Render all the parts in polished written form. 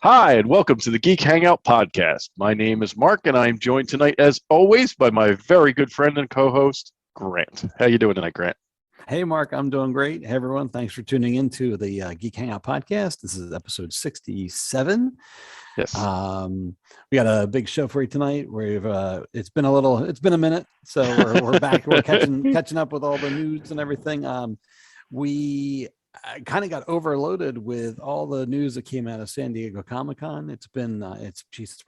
Hi, and welcome to the Geek Hangout podcast. My name is Mark, and I am joined tonight, as always, by my very good friend and co-host, Grant. How you doing tonight, Grant? Hey, Mark, I'm doing great. Hey, everyone. Thanks for tuning into the Geek Hangout podcast. This is episode 67. Yes. We got a big show for you tonight. It's been a minute, so we're back. We're catching up with all the news and everything. We kind of got overloaded with all the news that came out of San Diego Comic-Con. It's probably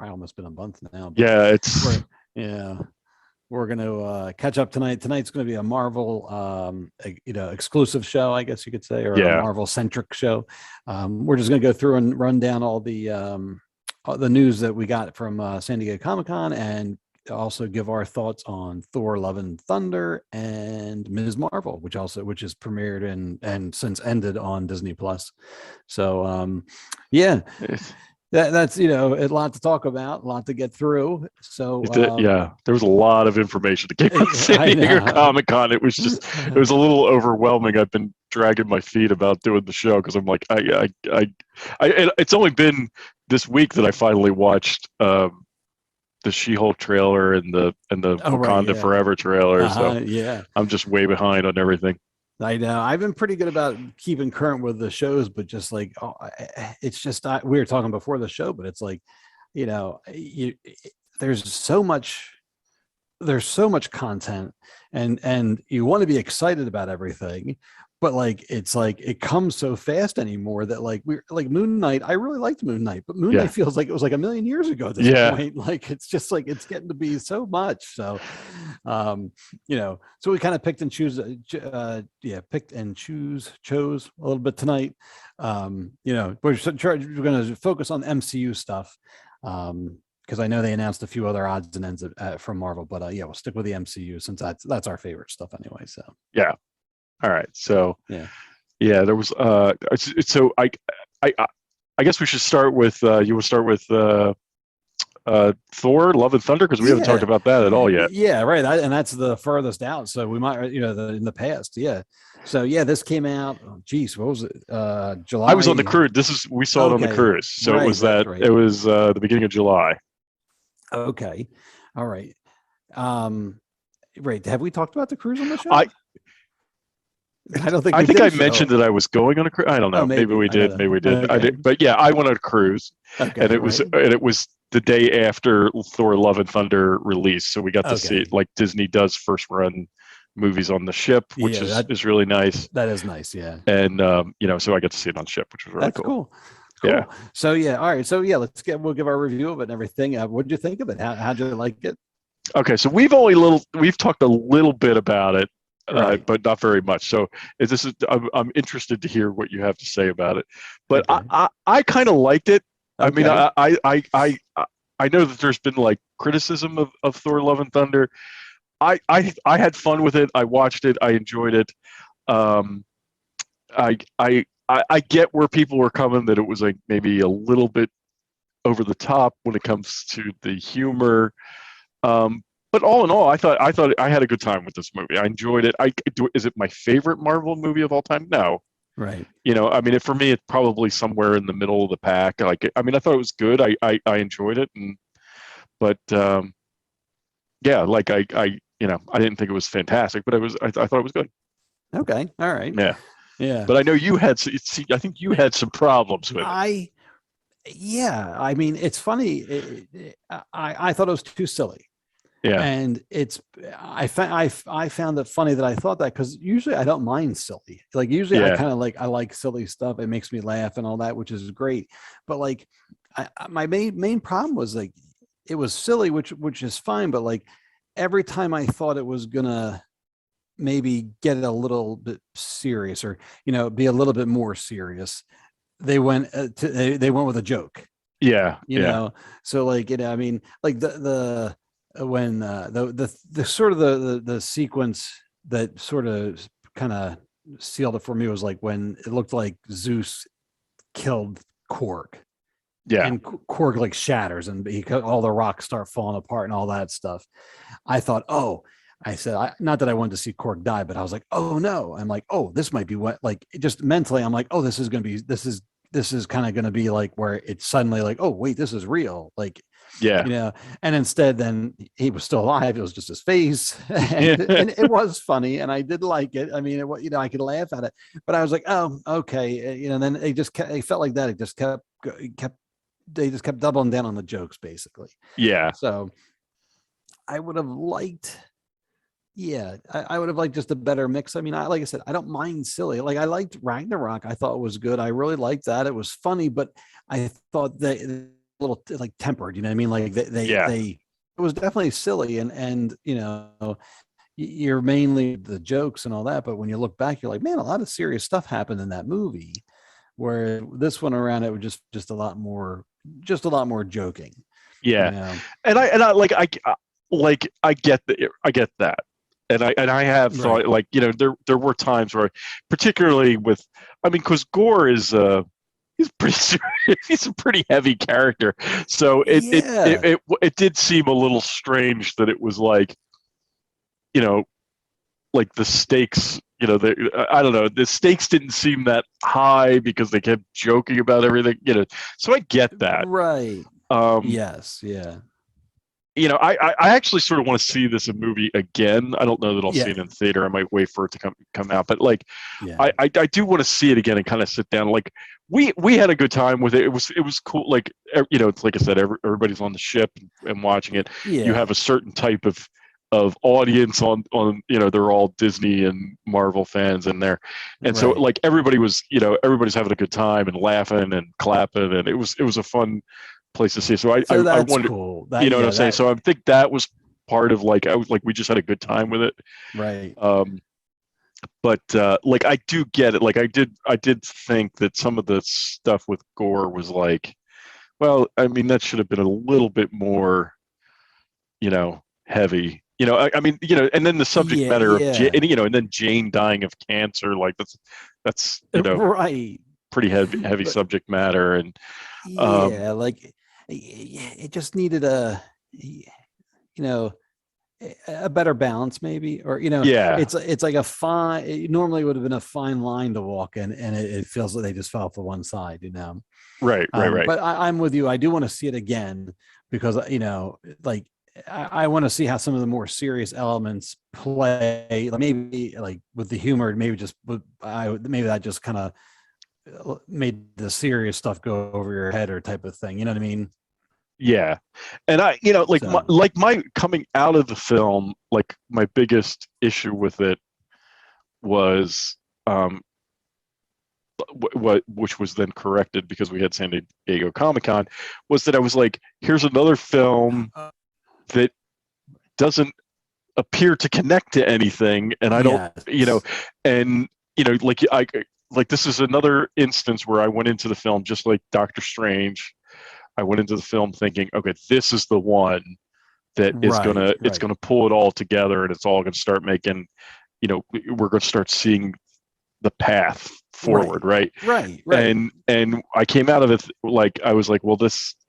almost been a month now. We're going to catch up tonight. Tonight's going to be a Marvel, exclusive show, I guess you could say, or a Marvel-centric show. We're just going to go through and run down all the news that we got from San Diego Comic-Con, and also give our thoughts on Thor: Love and Thunder and Ms. Marvel, which is premiered and since ended on Disney Plus. So, That's a lot to talk about, a lot to get through. So there was a lot of information that came out of San Diego Comic-Con. It was a little overwhelming. I've been dragging my feet about doing the show because I'm like, it's only been this week that I finally watched the She-Hulk trailer and the Wakanda Forever trailer. So I'm just way behind on everything. I know I've been pretty good about keeping current with the shows, but just like, it's just, we were talking before the show, but it's like, there's so much content and you want to be excited about everything, but like, it's like, it comes so fast anymore that like, we're like Moon Knight. I really liked Moon Knight, but Moon Knight feels like it was like a million years ago at this point. Like, it's just like, it's getting to be so much. So, so we kind of chose a little bit tonight. We're going to focus on MCU stuff. Because I know they announced a few other odds and ends from Marvel, but we'll stick with the MCU since that's our favorite stuff anyway. So all right. So there was so I guess we should start with you will start with Thor: Love and Thunder, because we haven't talked about that at all yet. Yeah, right. And that's the furthest out. So we might, in the past. Yeah. So this came out. Oh, geez, what was it? July. I was on the cruise. We saw it on the cruise. So it was it was the beginning of July. Okay. All right. Right. Have we talked about the cruise on the show? I don't think. I think I mentioned that I was going on a cruise. I don't know. Maybe we did. Maybe we did. Okay. I did. But I went on a cruise, and it was the day after Thor: Love and Thunder released, so we got to see it. Like Disney does first run movies on the ship, which is really nice. That is nice. Yeah. And so I got to see it on ship, which was really cool. Cool. Yeah. So all right. So we'll give our review of it and everything. What did you think of it? How'd you like it? Okay. So we've talked a little bit about it. But not very much. So I'm interested to hear what you have to say about it. But I kind of liked it. Okay. I mean, I know that there's been like criticism of Thor: Love and Thunder. I had fun with it. I watched it. I enjoyed it. I get where people were coming, that it was like maybe a little bit over the top when it comes to the humor. But all in all, I thought I had a good time with this movie. I enjoyed it. Is it my favorite Marvel movie of all time? No. Right. I mean, for me, it's probably somewhere in the middle of the pack. Like, I mean, I thought it was good. I enjoyed it, I didn't think it was fantastic, but I thought it was good. Okay. All right. Yeah. But I know you had. I think you had some problems with it. I mean, it's funny. I thought it was too silly. Yeah. And I found it funny that I thought that, because usually I don't mind silly. Like usually I like silly stuff. It makes me laugh and all that, which is great. But like my main problem was like, it was silly, which is fine. But like every time I thought it was gonna maybe get a little bit serious, or be a little bit more serious, they went with a joke. Yeah. So like, I mean, like when the sort of the sequence that sort of kind of sealed it for me was like when it looked like Zeus killed Korg. Yeah. And Korg like shatters and all the rocks start falling apart and all that stuff. I thought, not that I wanted to see Korg die, but I was like, oh no. I'm like, oh, this might be what, like, just mentally, I'm like, oh, this is this is kind of going to be like where it's suddenly like, oh wait, this is real, like, Yeah. you know. And instead, then he was still alive. It was just his face, Yeah. and it was funny, and I did like it. I mean, you know, I could laugh at it, but I was like, oh, okay, you know. Then it felt like that. It just kept they just kept doubling down on the jokes, basically. Yeah. So I would have liked, yeah, I would have liked just a better mix. I mean, like I said, I don't mind silly. Like I liked Ragnarok. I thought it was good. I really liked that. It was funny, but I thought they a little like tempered. You know what I mean? Like Yeah. it was definitely silly, and you know, you're mainly the jokes and all that. But when you look back, you're like, man, a lot of serious stuff happened in that movie. Where this one around, it was just a lot more, joking. Yeah. You know? And I like I get that. And I have thought, Right. like, you know, there were times where, particularly with, I mean, because Gore is he's pretty serious, he's a pretty heavy character, so Yeah. it did seem a little strange that it was like, you know, like the stakes, you know, I don't know, the stakes didn't seem that high because they kept joking about everything, you know. So I get that. Right. Um, Yes. Yeah. you know, I actually sort of want to see this movie again. I don't know that I'll see Yeah. it in theater. I might wait for it to come out, but like, Yeah. I do want to see it again and kind of sit down. Like, we had a good time with it. It was cool. Like, you know, it's like I said, everybody's on the ship and watching it. You Yeah. have a certain type of audience on, you know, they're all Disney and Marvel fans in there, and so Right. like everybody was, you know, everybody's having a good time and laughing and clapping, and it was a fun place to see. So So I that's wanted, cool. you That, know what yeah, I'm saying? that So I think that was part of, like, I was like, we just had a good time with it. right. Um, but like, I do get it. Like, I did think that some of the stuff with Gore was like, well, I mean, that should have been a little bit more, you know, heavy. You know, I mean, you know, and then the subject Yeah. matter of Yeah. and, you know, and then Jane dying of cancer, like that's you know, Right. pretty heavy But subject matter, and um, yeah, like it just needed you know, a better balance, maybe. Or, you know, yeah, it's like a fine, it normally would have been a fine line to walk in, and it feels like they just fell off to one side, you know. right, But I'm with you. I do want to see it again because, you know, like I want to see how some of the more serious elements play. Like maybe like with the humor, maybe just maybe that just kind of made the serious stuff go over your head or type of thing. You know what I mean? yeah. And I, you know, So like my coming out of the film, like my biggest issue with it was um what which was then corrected because we had San Diego Comic-Con, was that I was like, here's another film that doesn't appear to connect to anything, and I don't, you know, yes, and you know, like this is another instance where I went into the film just like Doctor Strange. I went into the film thinking, okay, this is the one that is right, it's right, gonna pull it all together, and it's all gonna start making, you know, we're gonna start seeing the path right, forward, right? right, right. And I came out of it like, I was like, well,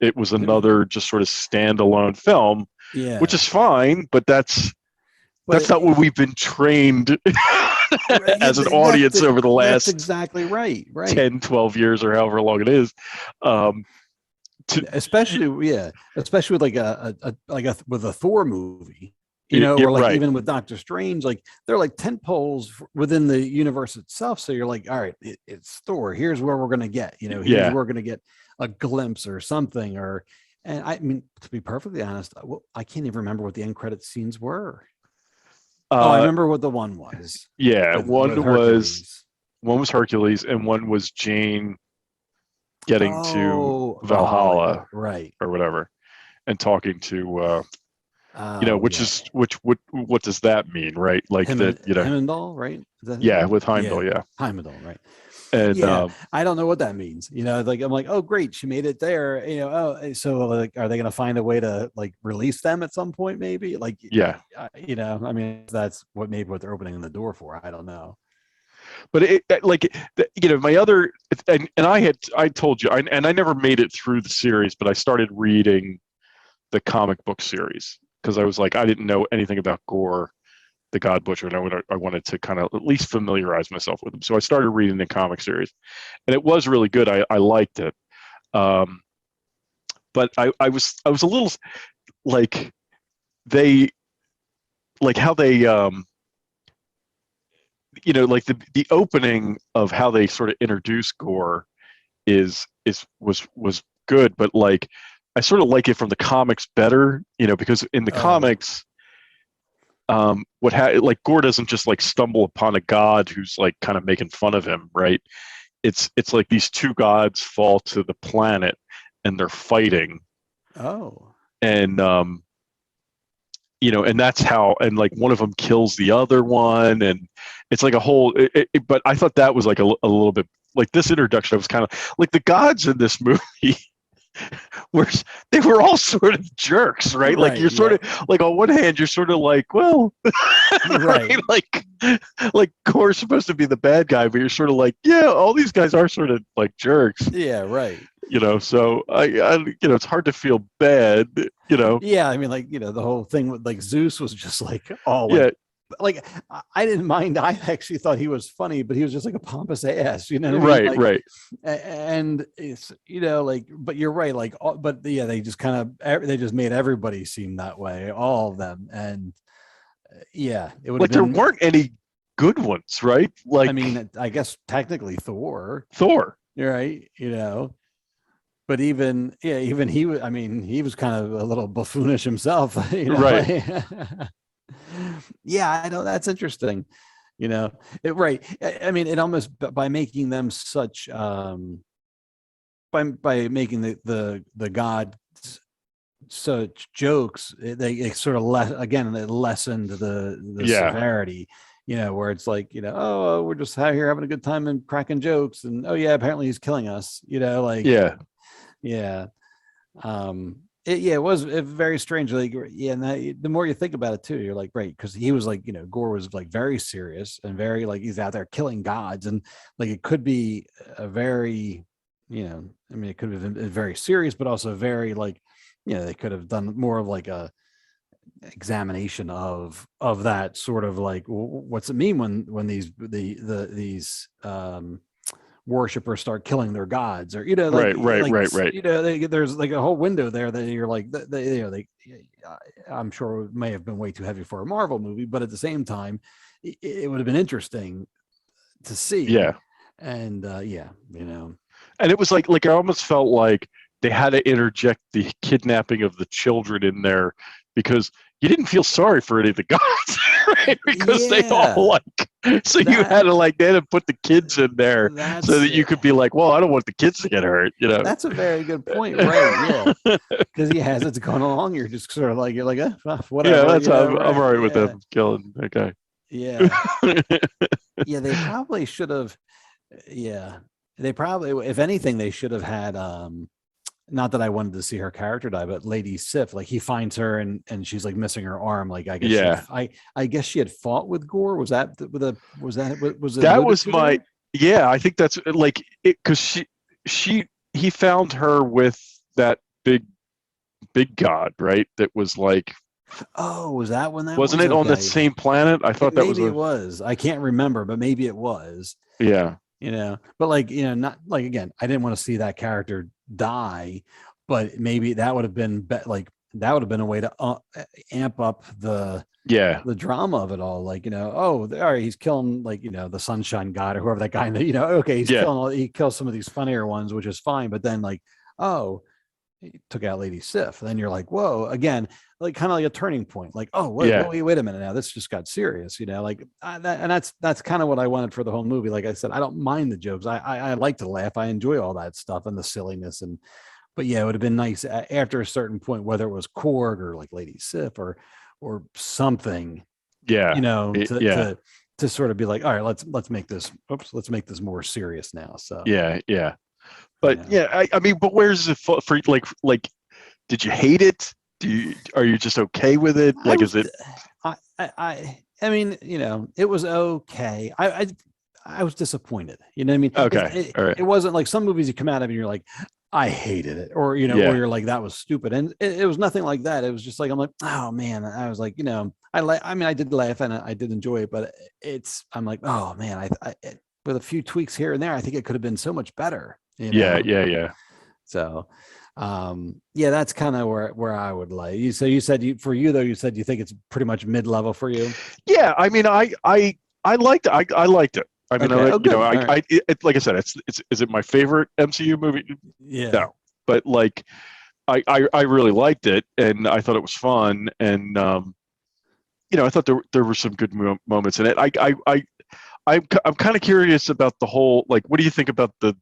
it was another just sort of standalone film, which Yeah, is fine, but but that's not what we've been trained yeah, as an audience over the that's last exactly right, right. 10, 12 years or however long it is. Um, to Especially, yeah, especially with like with a Thor movie, you know, it, or like right, even with Doctor Strange, like they're like tent poles within the universe itself. So you're like, all right, it's Thor. Here's where we're gonna get, you know, here's yeah, where we're gonna get a glimpse or something. Or, and I mean, to be perfectly honest, I can't even remember what the end credit scenes were. Oh, I uh, remember what the one was yeah. with Hercules. One was Hercules, and one was Jane getting to Oh, Valhalla, Valhalla right? or whatever, and talking to you know, Oh, which yeah. is what does that mean, right? Like that, you know, Heimdall, right? Is that his yeah, name? with Yeah, Heimdall, yeah, Heimdall, right? and Yeah, I don't know what that means. You know, like I'm like, oh, great, she made it there. You know, oh, so like, are they going to find a way to like release them at some point? Maybe, like, yeah. you know, I mean, that's what they're opening the door for. I don't know. But like, you know, my other, and I told you, and I never made it through the series, but I started reading the comic book series because I was like, I didn't know anything about Gore, the God Butcher, and I wanted to kind of at least familiarize myself with him. So I started reading the comic series, and it was really good. I liked it, but I was a little like they like how they like the opening of how they sort of introduce Gore was good, but like I sort of like it from the comics better, because in the comics, like Gore doesn't just like stumble upon a god who's like kind of making fun of him, right? It's like these two gods fall to the planet and they're fighting. Oh. And and that's how, and like one of them kills the other one, and it's like a whole. But I thought that was like a little bit like this introduction. I was kind of like the gods in this movie were they were all sort of jerks, right? Like you're sort of like on one hand you're sort of like, well, right? Like Gore's supposed to be the bad guy, but you're sort of like, yeah, all these guys are sort of like jerks. Yeah, right. So I it's hard to feel bad, Yeah, I mean, like, the whole thing with like Zeus was just like, oh, like I didn't mind. I actually thought he was funny, but he was just like a pompous ass, you know what I mean? Right. And it's, like, but you're right. Like, but yeah, they just they just made everybody seem that way, all of them. And yeah, it would like there weren't any good ones, right? Like, I mean, I guess technically Thor, you're right, but even he was, I mean, he was kind of a little buffoonish himself, right? Yeah, I know, that's interesting. Right. I mean, it almost, by making them such, by making the gods such jokes, they sort of it lessened the severity. Where it's like, oh, we're just out here having a good time and cracking jokes, and oh yeah, apparently he's killing us. Like yeah. It was very strange. Like, yeah, and the more you think about it too, you're like, right, because he was like, Gore was like very serious and very like he's out there killing gods, and like it could be a very, I mean, it could have been very serious, but also very like, they could have done more of like a examination of that sort of like, what's it mean when these worshippers start killing their gods, or like, right. There's like a whole window there that you're like, I'm sure it may have been way too heavy for a Marvel movie, but at the same time, it would have been interesting to see. Yeah. And and it was like I almost felt like they had to interject the kidnapping of the children in there because you didn't feel sorry for any of the gods, right? Because they all you had to they had to put the kids in there so that you could be like, well, I don't want the kids to get hurt, That's a very good point, right? Yeah, because as it's going along, you're just sort of like, you're like, whatever. Yeah, that's I'm all right with them killing that guy. Yeah. Yeah, they probably should have. Yeah, they probably, if anything, they should have had. Not that I wanted to see her character die, but Lady Sif, like he finds her and she's like missing her arm. Like I guess, I guess she had fought with Gore. Was that my? Yeah, I think that's like it, because he found her with that big god, right? That was like. Oh, was that when that wasn't it on the same planet? I thought maybe it was. I can't remember, but maybe it was. Yeah. But like, not like, again, I didn't want to see that character die, but maybe that would have been that would have been a way to amp up the drama of it all. Like, all right, he's killing like, the Sunshine God or whoever that guy, okay, he kills some of these funnier ones, which is fine. But then like, oh, he took out Lady Sif. Then you're like, whoa, again, like kind of like a turning point. Like, oh, wait a minute now, this just got serious, like and that's kind of what I wanted for the whole movie. Like I said, I don't mind the jokes. I like to laugh. I enjoy all that stuff and the silliness. But yeah, it would have been nice after a certain point, whether it was Korg or like Lady Sif or something. Yeah, to sort of be like, all right, let's make this more serious now. So yeah. But I mean, but where's it for like? Did you hate it? Are you just okay with it? Like, is it? I mean, it was okay. I was disappointed. You know what I mean? Okay, all right. It wasn't like some movies you come out of and you're like, I hated it, or or you're like, that was stupid, and it was nothing like that. It was just like, I'm like, oh man, I was like, I mean, I did laugh and I did enjoy it, but I'm like, oh man, with a few tweaks here and there, I think it could have been so much better. Yeah. So, yeah, that's kind of where I would like you. So you said for you though, you said you think it's pretty much mid-level for you. Yeah, I mean, I liked it. I liked it. I mean, Okay. like I said, is it my favorite MCU movie? Yeah. No, but like, I really liked it, and I thought it was fun, and I thought there were some good moments in it. I'm kind of curious about the whole, like, what do you think about the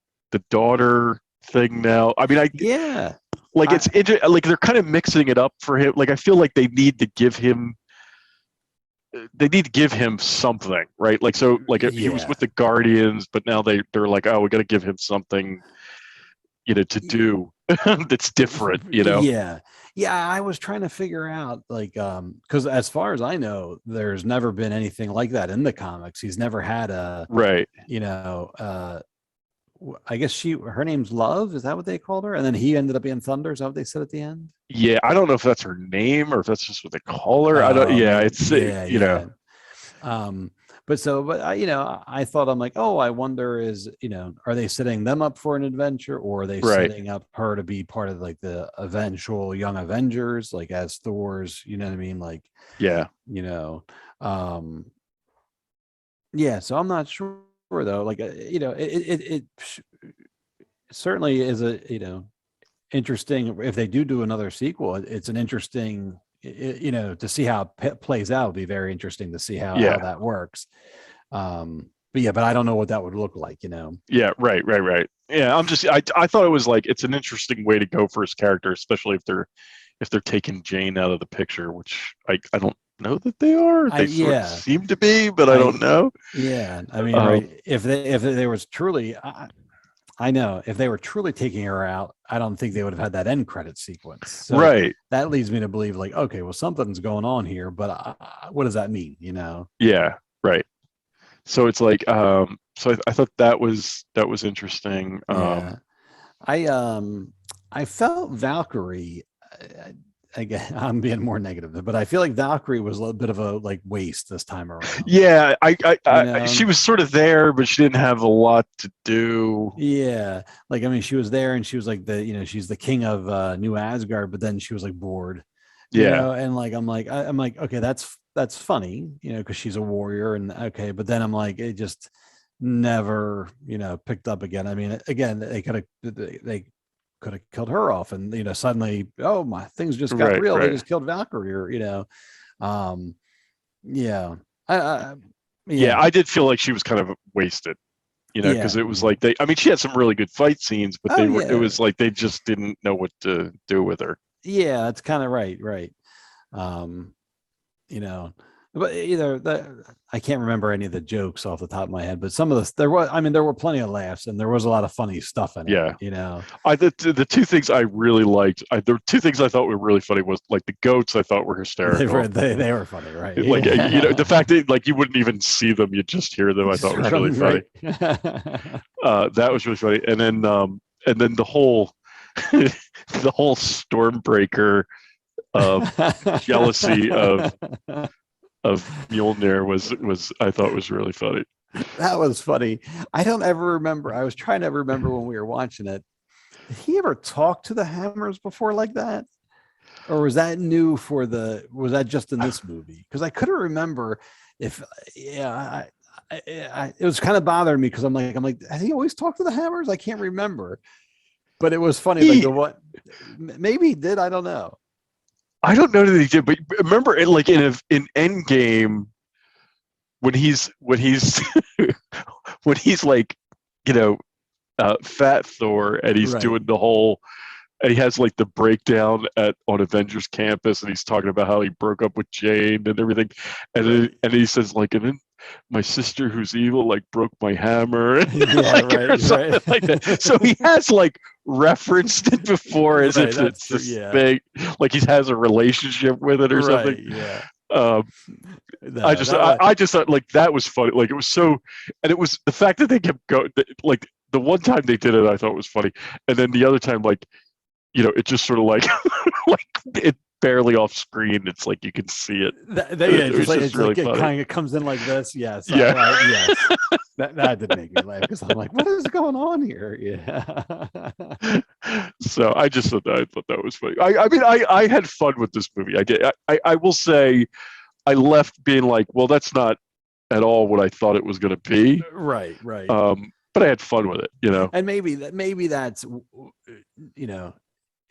daughter thing now? I mean, Yeah. like like they're kind of mixing it up for him. Like I feel like they need to give him something, right? Like, so like he was with the Guardians, but now they're like, oh, we got to give him something, to do that's different, Yeah. I was trying to figure out, like, because as far as I know, there's never been anything like that in the comics. He's never had right. I guess her name's Love. Is that what they called her? And then he ended up being Thunder. Is that what they said at the end? Yeah, I don't know if that's her name or if that's just what they call her. I don't. Yeah, it's yeah. But I thought, I'm like, oh, I wonder, are they setting them up for an adventure, or are they setting up her to be part of like the eventual Young Avengers, like as Thor's, you know what I mean? Like, yeah, yeah. So I'm not sure though. Like, it certainly is interesting. If they do another sequel, it's an interesting, to see how it plays out. It'd be very interesting to see how that works. But I don't know what that would look like, Yeah, right. Yeah, I thought it was like, it's an interesting way to go for his character, especially if they're taking Jane out of the picture, which I don't know that they are. They sort of seem to be, but I don't know. Yeah, I mean, right. If they was truly, I know if they were truly taking her out, I don't think they would have had that end credit sequence. So right. That leads me to believe, like, okay, well, something's going on here, but what does that mean? Yeah. Right. So it's like, so I thought that was interesting. I felt Valkyrie. Again, I'm being more negative, but I feel like Valkyrie was a little bit of a like waste this time around. Yeah, she was sort of there, but she didn't have a lot to do. Yeah, like, I mean, she was there, and she was like she's the king of New Asgard, but then she was like bored. And like I'm like, okay, that's funny, because she's a warrior, and okay, but then I'm like, it just never picked up again. I mean, again, they could have killed her off, and suddenly, oh, my things just got real. They just killed Valkyrie, or I did feel like she was kind of wasted, because it was like she had some really good fight scenes, but it was like they just didn't know what to do with her. Yeah, that's kind of right. But I can't remember any of the jokes off the top of my head, but some of there were plenty of laughs, and there was a lot of funny stuff in it. The two things I really liked, the two things I thought were really funny was like the goats. I thought were hysterical. They were funny, right? Like the fact that like you wouldn't even see them, you just hear them. I thought was really funny. That was really funny, and then the whole the whole Stormbreaker jealousy of Mjolnir was I thought was really funny. That was funny. I don't ever remember. I was trying to remember when we were watching it. Did he ever talk to the Hammers before like that? Or was that new was that just in this movie? Because I couldn't remember if, it was kind of bothering me, because I'm like, has he always talked to the Hammers? I can't remember. But it was funny. Maybe he did. I don't know. I don't know that he did, but remember, in Endgame, when he's when he's like, Fat Thor, and he's doing the whole, and he has like the breakdown on Avengers Campus, and he's talking about how he broke up with Jane and everything, and he says like, and then my sister who's evil like broke my hammer, or something like that. So he has like referenced it before as if it's this big, like he has a relationship with it or something. Yeah. I just thought like that was funny. Like it was so, and it was the fact that they kept going, like the one time they did it, I thought was funny, and then the other time, like, it just sort of like like it barely off screen. It's like you can see it. It's really like it funny. kind of comes in like this. Yes. Yeah. Yes. That did make me laugh because I'm like, what is going on here? Yeah. So I thought that was funny. I mean, I had fun with this movie. I did. I will say, I left being like, well, that's not at all what I thought it was going to be. Right. But I had fun with it, And maybe that's,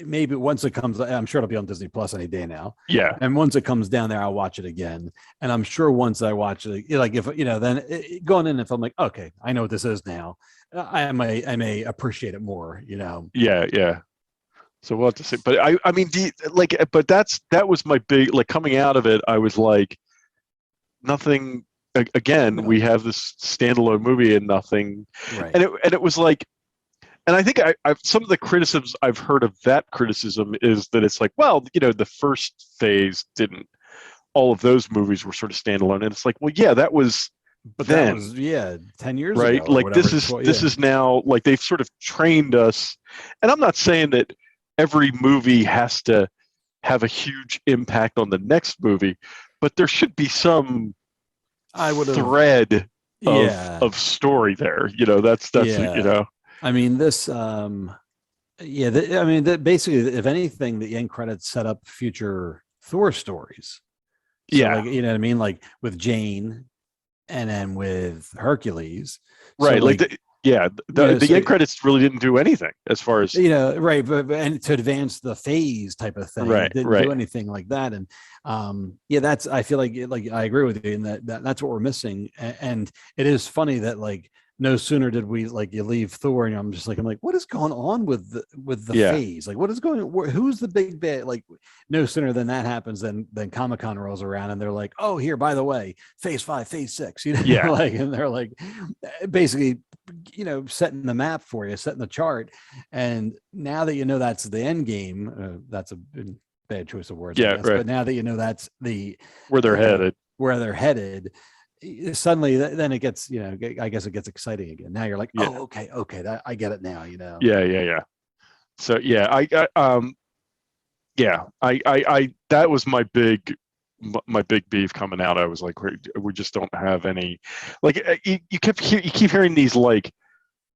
maybe once it comes, I'm sure it'll be on Disney Plus any day now. Yeah. And once it comes down there, I'll watch it again. And I'm sure once I watch it, like if then going in, if I'm like, okay, I know what this is now, I may appreciate it more. Yeah. So we'll have to see. But I mean, but that was my big, like, coming out of it. I was like, nothing. Again, we have this standalone movie and nothing. Right. And it was like. And I think I've some of the criticisms I've heard of that criticism is that it's like, well, the first phase didn't. All of those movies were sort of standalone, and it's like, well, yeah, that was. But then, that was 10 years right? ago. Like this is now, like, they've sort of trained us, and I'm not saying that every movie has to have a huge impact on the next movie, but there should be some thread of story there. That's I mean, this, basically, if anything, the end credits set up future Thor stories. So, yeah. Like, you know what I mean? Like with Jane and then with Hercules. Right. So the end credits really didn't do anything as far as, right. But and to advance the phase type of thing, right, didn't do anything like that. And that's, I feel like I agree with you in that's what we're missing. And it is funny that, like, no sooner did we, like, you leave Thor, and I'm like, what is going on with the phase? Like, what is going on? Who's the big bad? Like, no sooner than that happens than Comic-Con rolls around, and they're like, oh, here, by the way, phase 5, phase 6, like, and they're like, basically, setting the map for you, setting the chart. And now that that's the end game, that's a bad choice of words. Yeah, right. But now that that's where they're headed, suddenly then it gets, I guess it gets exciting again. Now you're like, oh, okay, that I get it now. Yeah. So I that was my big beef coming out. I was like, we just don't have any, like, you keep hearing these, like,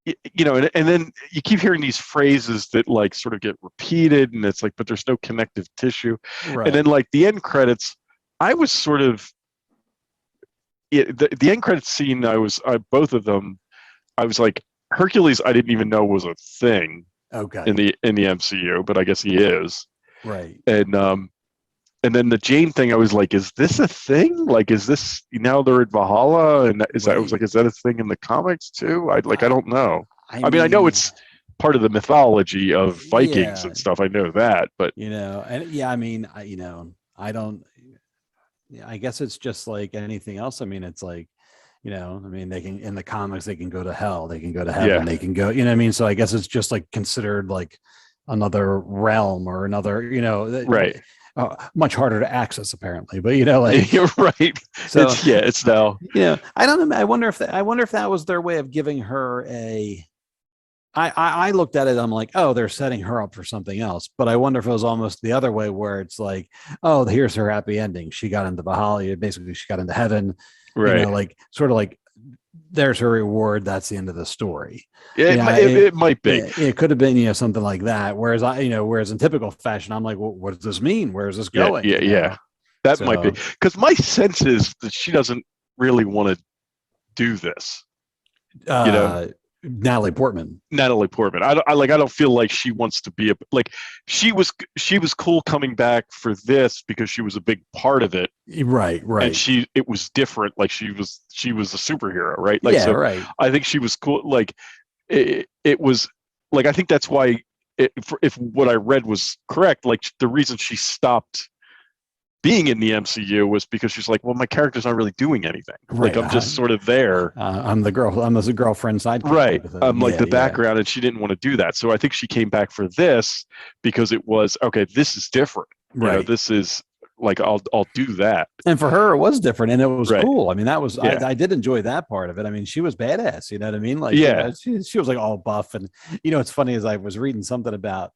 and then you keep hearing these phrases that, like, sort of get repeated, and it's like, but there's no connective tissue. Right. And then, like, the end credits, I was sort of, the end credits scene, both of them, I was like, Hercules, I didn't even know was a thing. Okay. In the MCU, but I guess he is. Right. And then the Jane thing, I was like, is this a thing? Like, is this, now they're at Valhalla, and I was like, is that a thing in the comics too? I don't know. I mean, I know it's part of the mythology of Vikings and stuff. I know that, but I guess it's just like anything else. I mean, it's like, they can, in the comics, they can go to hell, they can go to heaven, they can go, what I mean? So I guess it's just like considered like another realm or another, right. Much harder to access apparently, but like, you're right. So it's now, I don't know. I wonder if that was their way of giving her I looked at it, I'm like, oh, they're setting her up for something else. But I wonder if it was almost the other way, where it's like, oh, here's her happy ending. She got into Valhalla. Basically, she got into heaven. Right. Like, sort of like, there's her reward. That's the end of the story. It might be. It could have been, something like that. Whereas whereas in typical fashion, I'm like, well, what does this mean? Where is this going? Yeah. That might be, because my sense is that she doesn't really want to do this. Natalie Portman. I don't feel like she wants to be she was cool coming back for this because she was a big part of it. Right. And it was different. Like, she was a superhero, right? Like, right. I think she was cool. Like, it was like, I think that's why if what I read was correct, like, the reason she stopped being in the MCU was because she's like, well, my character's not really doing anything. Right. Like, I'm just sort of there. I'm the girlfriend side. Right. I'm like the background, and she didn't want to do that. So I think she came back for this because it was, okay, this is different. Right. This is like I'll do that. And for her, it was different, and it was Right. cool. I mean, that was Yeah. I did enjoy that part of it. I mean, she was badass. You know what I mean? Like, Yeah. she was like all buff, and it's funny as I was reading something about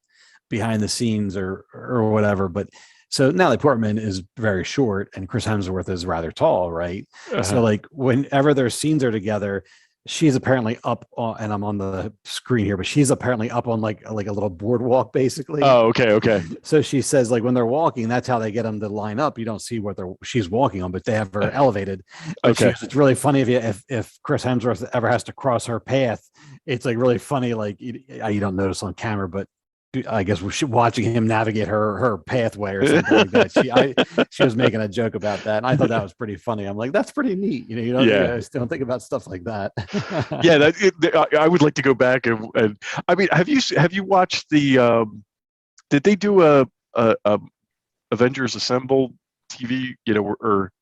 behind the scenes or whatever. But so Natalie Portman is very short, and Chris Hemsworth is rather tall, right? So Uh-huh. like whenever their scenes are together, she's apparently up on, and I'm on the screen here, but she's apparently up on like a little boardwalk, basically. Oh, okay. Okay. So she says, like, when they're walking, that's how they get them to line up. You don't see what she's walking on, but they have her elevated. But Okay. it's really funny if Chris Hemsworth ever has to cross her path. It's like really funny. Like you don't notice on camera, but I guess we're watching him navigate her pathway or something like that. She was making a joke about that, and I thought that was pretty funny. I'm like, that's pretty neat. Yeah. I don't think about stuff like that. Yeah. I would like to go back and I mean, have you watched the? Did they do a Avengers Assemble TV? Or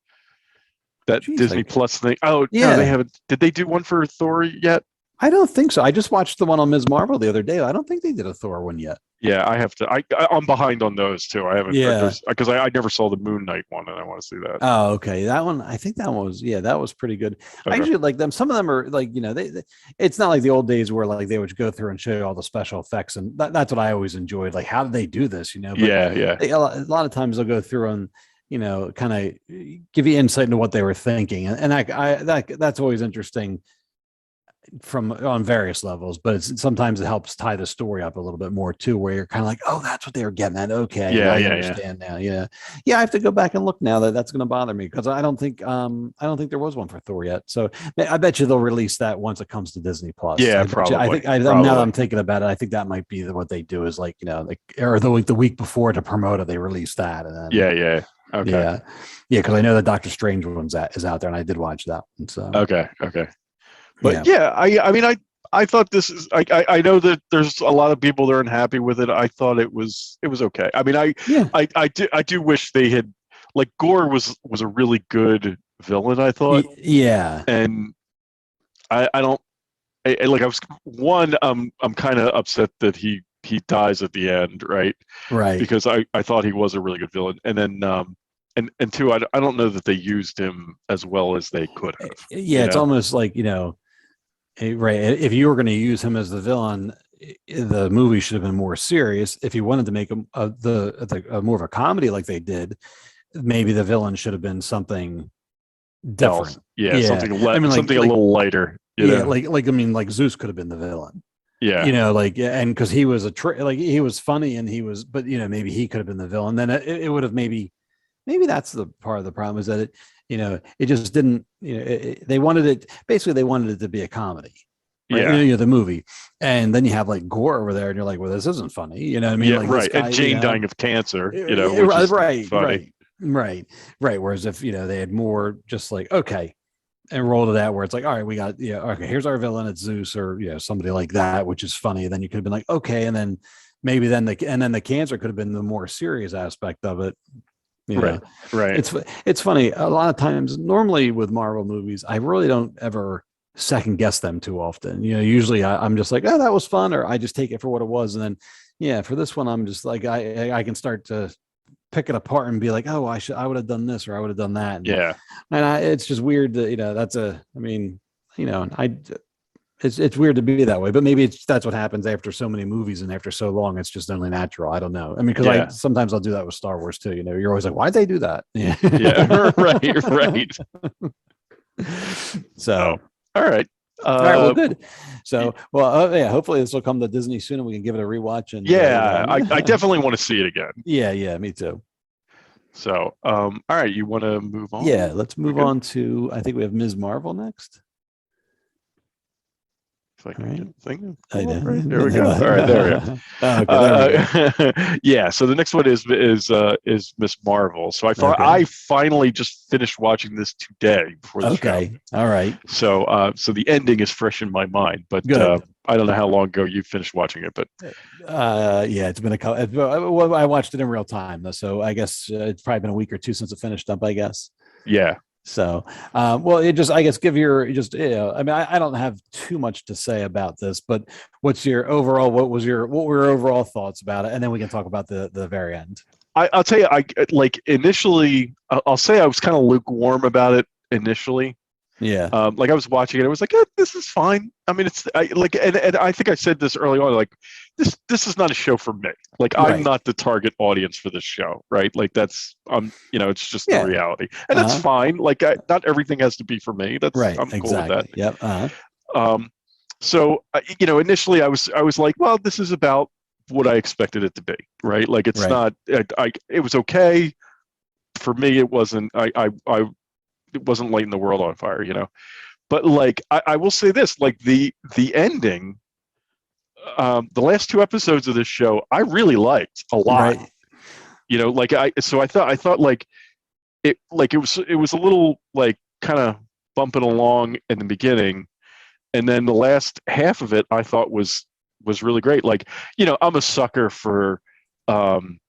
that Jeez, Disney Plus thing? Oh no, they yeah. haven't. Did they do one for Thor yet? I don't think so. I just watched the one on Ms. Marvel the other day. I don't think they did a Thor one yet. Yeah, I have to. I'm behind on those too. I haven't. Yeah. Because I never saw the Moon Knight one, and I want to see that. Oh, okay. That one, I think that one was, that was pretty good. I Okay. usually like them. Some of them are like, it's not like the old days where like they would go through and show you all the special effects. And that's what I always enjoyed. Like, how did they do this? But Yeah. a lot of times they'll go through and, kind of give you insight into what they were thinking. And that's always interesting from on various levels, but sometimes it helps tie the story up a little bit more too, where you're kind of like, oh, that's what they were getting at. Okay, Yeah. I Yeah. understand now. Yeah, I have to go back and look now. That's going to bother me because I don't think there was one for Thor yet. So I bet you they'll release that once it comes to Disney Plus. Yeah. Probably. I think now that I'm thinking about it, I think that might be what they do is like or the week before to promote it, they release that and then Yeah. Okay. yeah, because I know the Doctor Strange one's is out there, and I did watch that one. So Okay. But I mean, I thought this is. I know that there's a lot of people that are unhappy with it. I thought it was okay. I mean, I do wish they had, like, Gore was a really good villain, I thought. Yeah. And I don't like. I'm kind of upset that he dies at the end, right? Right. Because I thought he was a really good villain, and then and two, I don't know that they used him as well as they could have. Yeah, it's almost like right. If you were going to use him as the villain, the movie should have been more serious. If you wanted to make him more of a comedy like they did, maybe the villain should have been something different. Yeah, something something a little lighter. Like Zeus could have been the villain. Yeah. And because he was he was funny and but maybe he could have been the villain. Then it would have maybe that's the part of the problem is that it just didn't, they wanted it to be a comedy. Right? Yeah. The movie. And then you have like Gore over there and you're like, well, this isn't funny. You know what I mean? Yeah, like, right. Guy, and Jane dying of cancer, right. Whereas if, they had more just like, okay, and rolled it out where it's like, all right, we got, okay, here's our villain, it's Zeus or, somebody like that, which is funny. Then you could have been like, okay. And then maybe the cancer could have been the more serious aspect of it. Right. It's funny. A lot of times, normally with Marvel movies, I really don't ever second guess them too often. Usually I'm just like, oh, that was fun, or I just take it for what it was. And then, for this one, I'm just like, I can start to pick it apart and be like, oh, I would have done this or I would have done that. And it's just weird that, it's weird to be that way, but maybe that's what happens after so many movies and after so long, it's just only natural. I don't know. I mean, because sometimes I'll do that with Star Wars too. You're always like, why'd they do that? Yeah. Right. So, all right. All right. Well, good. So, hopefully this will come to Disney soon and we can give it a rewatch. And I definitely want to see it again. Yeah, me too. So, all right, you want to move on? Yeah, let's move on to. I think we have Ms. Marvel next. There we go. All right, there we go. Yeah. So the next one is Miss Marvel. So I finally just finished watching this today before the show. All right. So the ending is fresh in my mind, but I don't know how long ago you finished watching it, but it's been a couple. I watched it in real time though, so I guess it's probably been a week or two since it finished up. I guess. Yeah. So, I guess give your I mean, I don't have too much to say about this, but what were your overall thoughts about it? And then we can talk about the very end. I'll tell you, I like initially. I'll say I was kind of lukewarm about it initially. Yeah. Like I was watching it, I was like, "This is fine." I mean, it's like, and I think I said this early on, like this is not a show for me. Like I'm Right. not the target audience for this show, right? Like that's it's just the Yeah. reality, and that's Uh-huh. fine. Like not everything has to be for me. Right. I'm cool with that. Exactly. Yep. Uh-huh. Um, so initially I was like, well, this is about what I expected it to be, right? Like it's Right. not. It was okay for me. It wasn't. It wasn't lighting the world on fire, But like I will say this, like the ending, the last two episodes of this show, I really liked a lot. Right. Like I thought it was a little like kind of bumping along in the beginning, and then the last half of it I thought was really great. Like I'm a sucker for I'm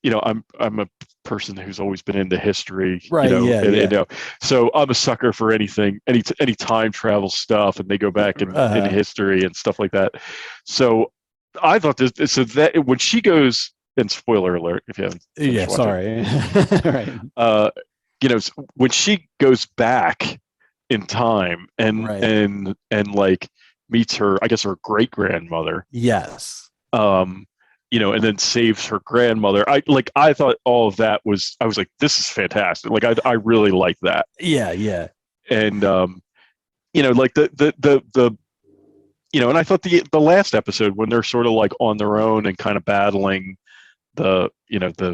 a person who's always been into history, Right. Yeah. Yeah. so I'm a sucker for anything, any time travel stuff, and they go back in Uh-huh. history and stuff like that. So I thought this, so that when she goes, and spoiler alert if you haven't Yeah. finished watching, Sorry. Right. uh, when she goes back in time Right. and like meets her, I guess her great grandmother, Yes. um, and then saves her grandmother. I thought all of that I was like, this is fantastic. Like I really like that. Yeah. Yeah. And like and I thought the last episode when they're sort of like on their own and kind of battling the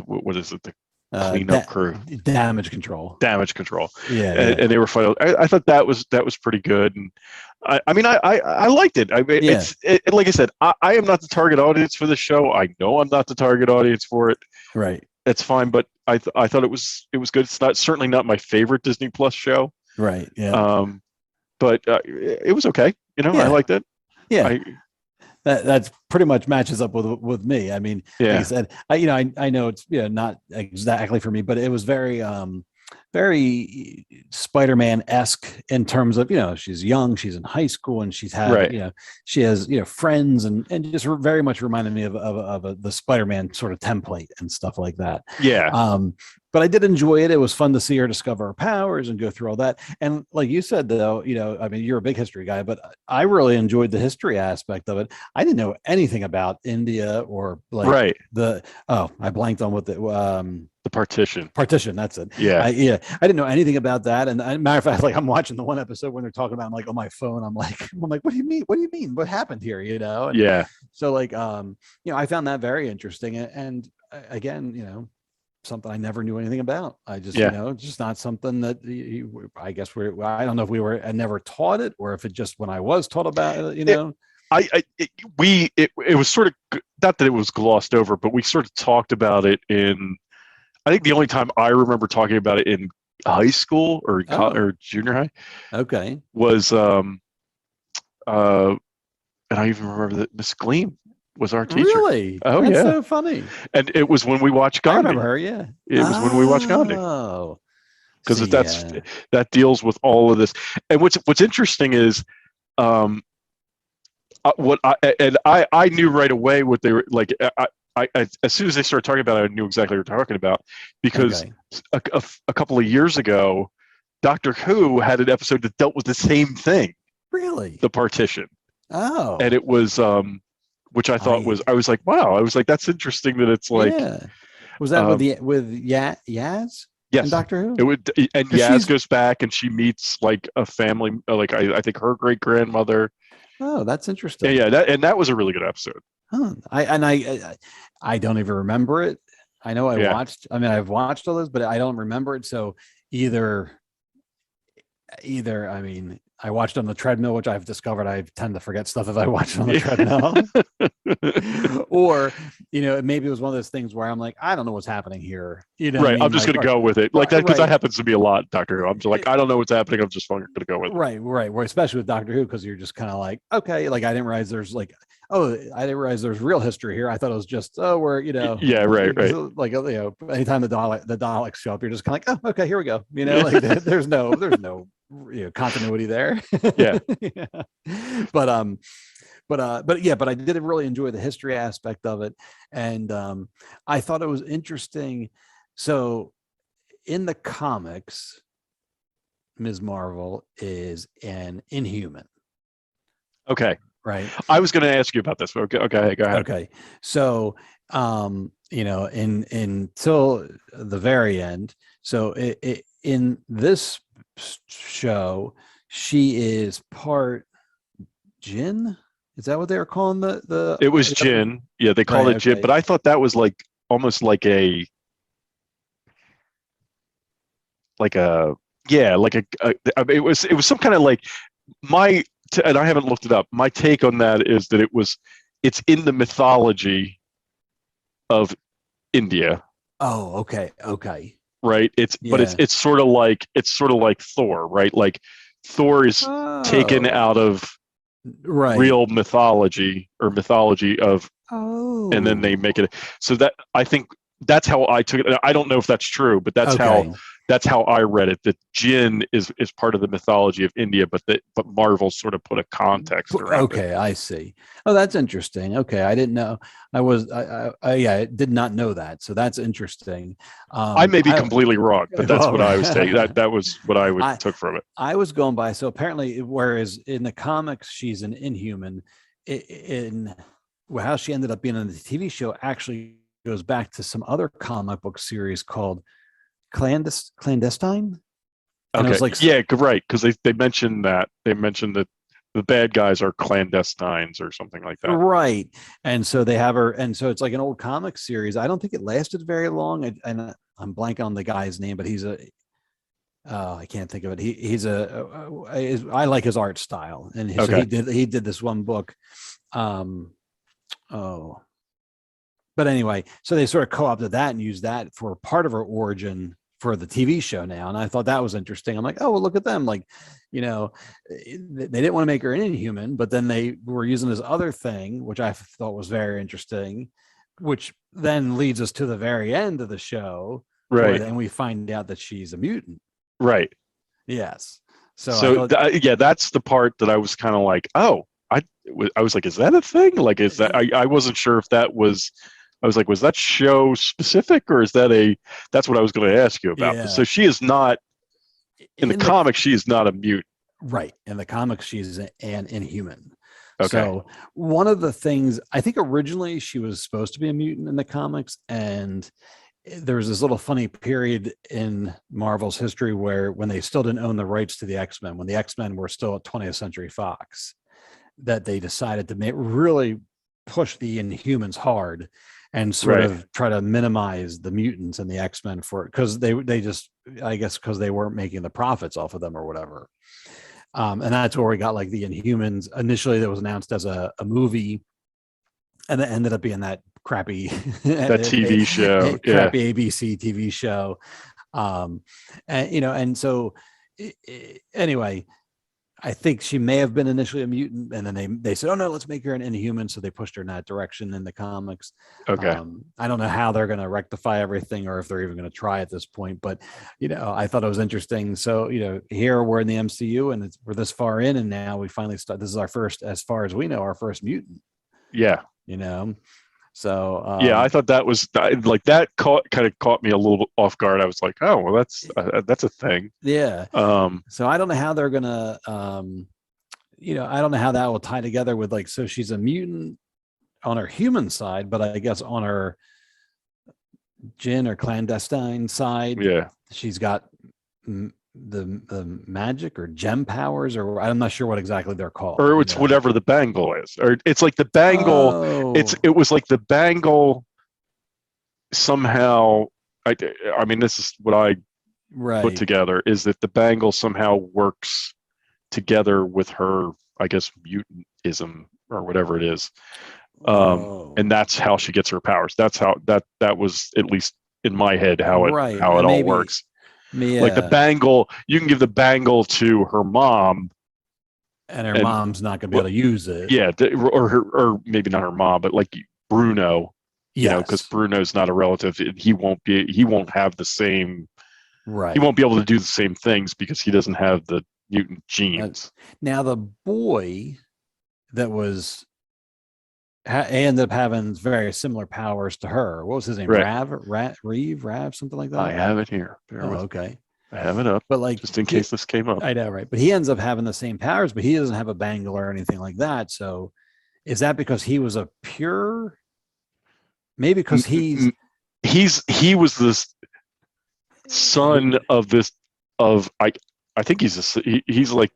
what is it, the cleanup crew, damage control, Yeah. Yeah. and they were fighting. I thought that was pretty good, and I mean I liked it. I mean Yeah. like I said, I am not the target audience for the show. I know I'm not the target audience for it. Right. It's fine, but I thought it was good. It's not certainly not my favorite Disney Plus show. Right. Yeah. But it was okay. I Yeah. liked it. Yeah. That's pretty much matches up with me. I mean, like I said, I know it's not exactly for me, but it was very Spider-Man-esque in terms of she's young, she's in high school, and she's had right. She has friends, and just very much reminded me of the Spider-Man sort of template and stuff like that. Yeah. But I did enjoy it. It was fun to see her discover her powers and go through all that. And like you said, though, I mean, you're a big history guy, but I really enjoyed the history aspect of it. I didn't know anything about India or like right. I blanked on what the partition. That's it. Yeah. I didn't know anything about that. And matter of fact, like I'm watching the one episode when they're talking about, I'm like on my phone. I'm like, what do you mean? What do you mean? What happened here? And yeah. So like, I found that very interesting. And again, something I never knew anything about. I just, just not something that I guess I don't know if I never taught it, or if it just when I was taught about it, it was sort of, not that it was glossed over, but we sort of talked about it I think the only time I remember talking about it in high school or junior high, okay, was and I even remember that Miss Gleam was our teacher. Really? Oh, that's yeah. so funny. And it was when we watched Gandhi. I remember her. Yeah, it was when we watched Gandhi. Oh, because that deals with all of this. And what's interesting is, I knew right away what they were like. I as soon as they started talking about it, I knew exactly what they were talking about, because a couple of years ago, Doctor Who had an episode that dealt with the same thing. Really? The partition. Oh. And it was which I thought I was like, wow. I was like, that's interesting that it's like. Yeah. Was that with Yaz? Yes. And Doctor Who? And Yaz goes back and she meets like a family, like I think her great grandmother. Oh, that's interesting. Yeah, that was a really good episode. Huh. I don't even remember it. I know I've watched all this, but I don't remember it. So either I mean, I watched on the treadmill, which I've discovered I tend to forget stuff if I watch it on the treadmill. Or, maybe it was one of those things where I'm like, I don't know what's happening here. Right. I'm just going to go with it like that, because that happens to me a lot, Doctor Who. I'm just like, I don't know what's happening. I'm just going to go with it. Right. Well, especially with Doctor Who, because you're just kind of like, okay, like I didn't realize there's real history here. I thought it was just, we're, yeah, right. Like, anytime the Daleks show up, you're just kind of like, oh, okay, here we go. Like there's no continuity there. Yeah. Yeah. but I did really enjoy the history aspect of it, and I thought it was interesting. So in the comics, Ms. Marvel is an Inhuman. Okay. Right. I was going to ask you about this. Okay. Okay. Go ahead. Okay. So, until the very end. So in this show, she is part Jinn. Is that what they were calling It was the other? Jin. Yeah, they called Right. it Jin, but Okay. I thought that was like almost like a yeah, like I mean, it was some kind of like and I haven't looked it up. My take on that is that it's in the mythology of India, Oh, okay. Okay. right? Yeah. It's sort of like Thor, right? Like Thor is taken Oh, out of right. real mythology or mythology of, and then they Oh, make it. So that I think that's how I took it. I don't know if that's true, but okay. that's how I read it. That Jin is part of the mythology of India, but Marvel sort of put a context around it. Okay, I see. Oh, that's interesting. Okay, I didn't know. Yeah, I did not know that. So that's interesting. I may be I completely wrong, but that's well, what I was taking. That was what I would I took from it. I was going by. So apparently, whereas in the comics she's an Inhuman, in well, how she ended up being in the TV show actually goes back to some other comic book series called Clandestine, and it Okay, was like yeah, right, because they mentioned that the bad guys are clandestines or something like that. right. And so they have her, and so it's like an old comic series. I don't think it lasted very long, and I'm blanking on the guy's name, but he's a I can't think of it. I like his art style, and so Okay, he did this one book. Um, oh, but anyway, so they sort of co-opted that and used that for part of her origin for the TV show now, and I thought that was interesting. I'm like, oh well, look at them, like, they didn't want to make her an Inhuman, but then they were using this other thing, which I thought was very interesting, which then leads us to the very end of the show, where right, then we find out that she's a mutant. right. Yes. So I So thought, yeah, that's the part that I was kind of like, oh, I was like, is that a thing? Like, is that I wasn't sure if that was. I was like, was that show specific, or is that a? That's what I was going to ask you about. But so yeah, she is not in the in the comics. She is not a mutant. right in the comics, she's an Inhuman. Okay. So one of the things I think originally she was supposed to be a mutant in the comics, and there was this little funny period in Marvel's history where when they still didn't own the rights to the X-Men, when the X-Men were still at 20th Century Fox, that they decided to really push the Inhumans hard and sort Right. of try to minimize the mutants and the X-Men for because they just, I guess because they weren't making the profits off of them or whatever. And that's where we got like the Inhumans. Initially, that was announced as a movie, and it ended up being that crappy, That TV show. Yeah. crappy ABC TV show. And and so anyway, I think she may have been initially a mutant, and then they said, "Oh no, let's make her an Inhuman." So they pushed her in that direction in the comics. Okay. I don't know how they're going to rectify everything, or if they're even going to try at this point. But I thought it was interesting. So here we're in the MCU, and we're this far in, and now we finally start. This is our first, as far as we know, our first mutant. Yeah. You know, so Yeah, I thought that was like that kind of caught me a little off guard. I was like, oh, well, that's a thing. yeah. Um, So I don't know how they're gonna, I don't know how that will tie together with like. So she's a mutant on her human side, but I guess on her Jinn or clandestine side, yeah. she's got the magic or gem powers, or I'm not sure what exactly they're called. Or it's whatever the bangle is, or it's like the bangle. Oh, It was like the bangle somehow. I, I mean, this is what I put right. together is that the bangle somehow works together with her, I guess, mutantism or whatever it is. Oh, And that's how she gets her powers. That's how that was at least in my head right. how it all Maybe. works. Like the Yeah. bangle, you can give the bangle to her mom, And her and mom's not going to be able to use it. yeah, or maybe not her mom, but like Bruno, because Yes. Bruno's not a relative, he won't have the same, he Right. won't be able to do the same things because he doesn't have the mutant Uh, genes. Now the boy that was ended up having very similar powers to her. What was his name? Right. Rav, something like I that. have it here. Oh, okay. I have it up, but like just in case this came up. I know, right? But he ends up having the same powers, but he doesn't have a bangle or anything like that. So, is that because he was a pure? Maybe because he was this son of this of I think he's like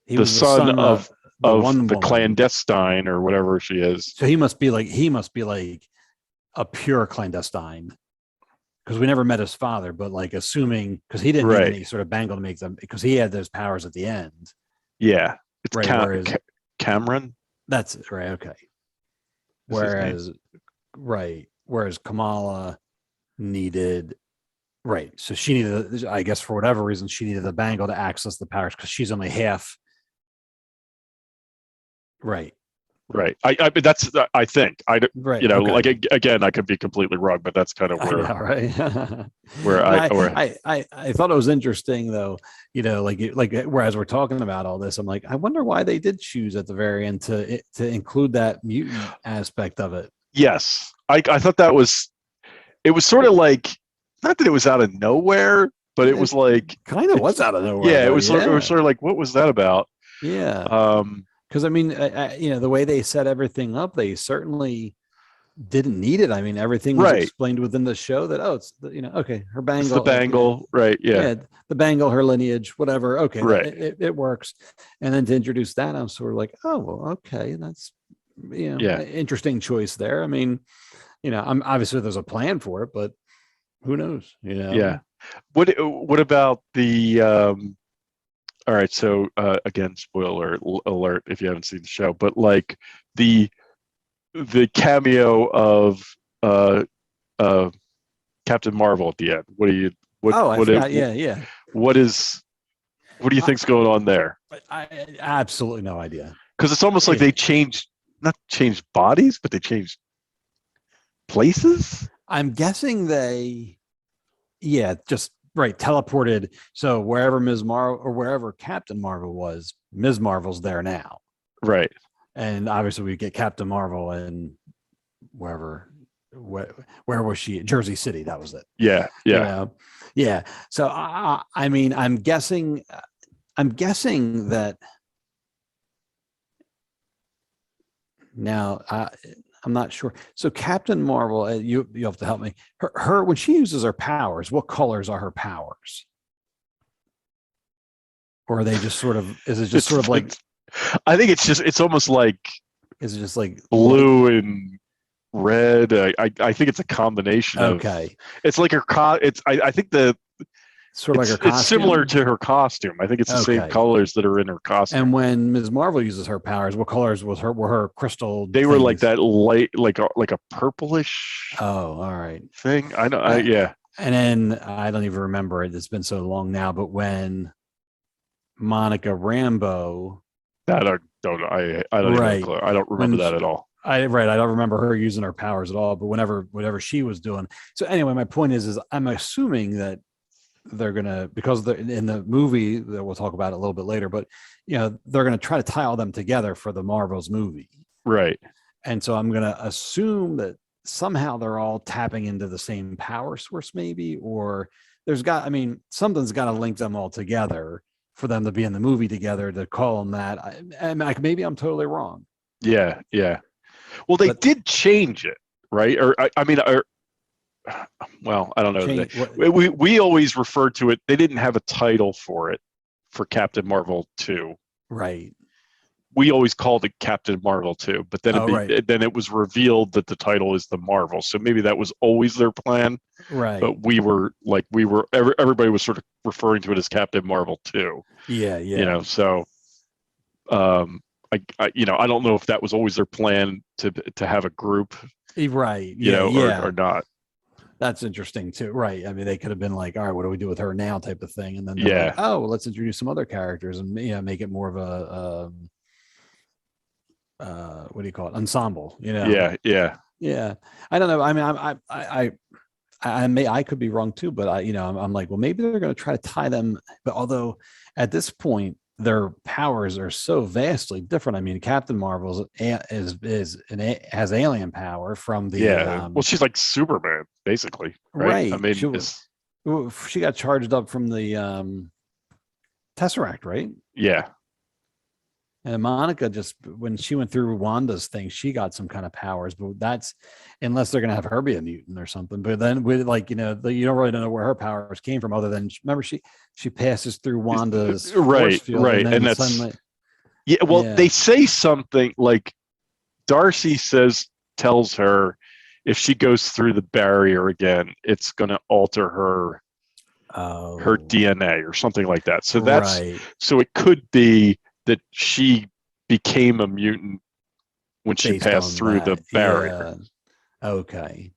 the son of the clandestine or whatever she is. So he must be like a pure clandestine, because we never met his father, but like assuming, because he didn't need any sort of bangle to make them, because he had those powers at the end. Yeah, it's right. Cameron. That's right. Okay. Whereas Kamala needed. Right. So she needed, I guess, for whatever reason, she needed the bangle to access the powers because she's only half. Right. Right. I think like again, I could be completely wrong, but that's kind of where, I thought it was interesting though, whereas we're talking about all this, I'm like, I wonder why they did choose at the very end to include that mutant aspect of it. Yes. I thought it was sort of like, not that it was out of nowhere, but it was like kind of was out of nowhere. Yeah, it was sort of like, what was that about? Yeah. Because I mean, the way they set everything up, they certainly didn't need it. I mean, everything was explained within the show that it's okay, her bangle, it's the bangle, right? Yeah, the bangle, her lineage, whatever. Okay, right, it works. And then to introduce that, I'm sort of like, oh well, okay, that's interesting choice there. I mean, I'm obviously there's a plan for it, but who knows? Yeah. What about the? All right, so again, spoiler alert if you haven't seen the show, but like the cameo of Captain Marvel at the end. What do you? I forgot. What do you think's going on there? I absolutely no idea. Because it's almost like they not changed bodies, but they changed places. I'm guessing just teleported. So wherever Ms. Marvel or wherever Captain Marvel was, Ms. Marvel's there now. Right. And obviously we get Captain Marvel and where was she? Jersey City. That was it. Yeah. Yeah. So I mean, I'm guessing that now I'm not sure. So Captain Marvel, you have to help me. Her when she uses her powers, what colors are her powers? Or are they just sort of? Is it just sort of like? I think it's almost like. Is it just like blue and red? I think it's a combination. Okay. It's like her. I think sort of like her costume. It's similar to her costume. I think it's the same colors that are in her costume. And when Ms. Marvel uses her powers, what colors were her crystal? They were like that light, like a purplish. Oh, all right. Thing. I know. Yeah. And then I don't even remember it. It's been so long now. But when Monica Rambeau, I don't know. I don't remember that at all. I don't remember her using her powers at all. But whatever she was doing. So anyway, my point is I'm assuming that they're gonna, because in the movie that we'll talk about it a little bit later, but they're gonna try to tie all them together for the Marvel's movie, right? And so I'm gonna assume that somehow they're all tapping into the same power source, maybe, or something's got to link them all together for them to be in the movie together to call them that. Maybe I'm totally wrong. Yeah. Well, they did change it, right? Or well, I don't know. We always referred to it. They didn't have a title for it for Captain Marvel 2. Right. We always called it Captain Marvel 2, but then then it was revealed that the title is the Marvel. So maybe that was always their plan. Right. But everybody was sort of referring to it as Captain Marvel 2. Yeah. So I don't know if that was always their plan to have a group. Right. Or not. That's interesting too, right? I mean, they could have been like, "All right, what do we do with her now?" type of thing, and then like, oh, well, let's introduce some other characters and make it more of a what do you call it, ensemble? Yeah. I don't know. I mean, I could be wrong too, but I'm like, well, maybe they're going to try to tie them. But although at this point, their powers are so vastly different. I mean, Captain Marvel has alien power from the Well, she's like Superman, basically, right? I right. mean, it's She got charged up from the Tesseract, right? yeah, And Monica, just when she went through Wanda's thing, she got some kind of powers, but that's unless they're gonna have her be a mutant or something. But then with like, you don't really know where her powers came from, other than remember she passes through Wanda's force right, field, and right, then and that's suddenly, yeah. Well, yeah. they say something like Darcy tells her if she goes through the barrier again, it's going to alter her Oh, DNA or something like that. right. So it could be that she became a mutant when she Based passed on through the that. barrier. Yeah. Okay.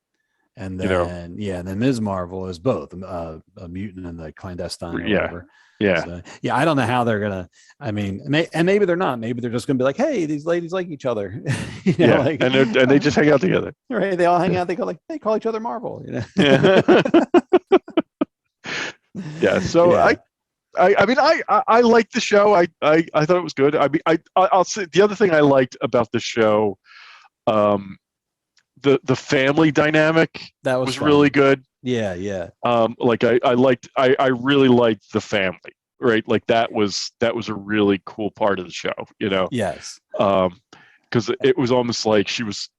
And You know, then Ms. Marvel is both a mutant and the clandestine or yeah, whatever. yeah, So yeah, I don't know how they're gonna. I mean, and maybe they're not. Maybe they're just gonna be like, hey, these ladies like each other. yeah, Like and they just hang out together. right? They all hang out. They call each other Marvel. Yeah, yeah. So Yeah. I mean, I liked the show. I thought it was good. I mean, I'll say the other thing I liked about the show, um, the family dynamic That was was really fun. good. Yeah, yeah. Like I really liked the family, right? Like that was a really cool part of the show, Yes. because it was almost like she was,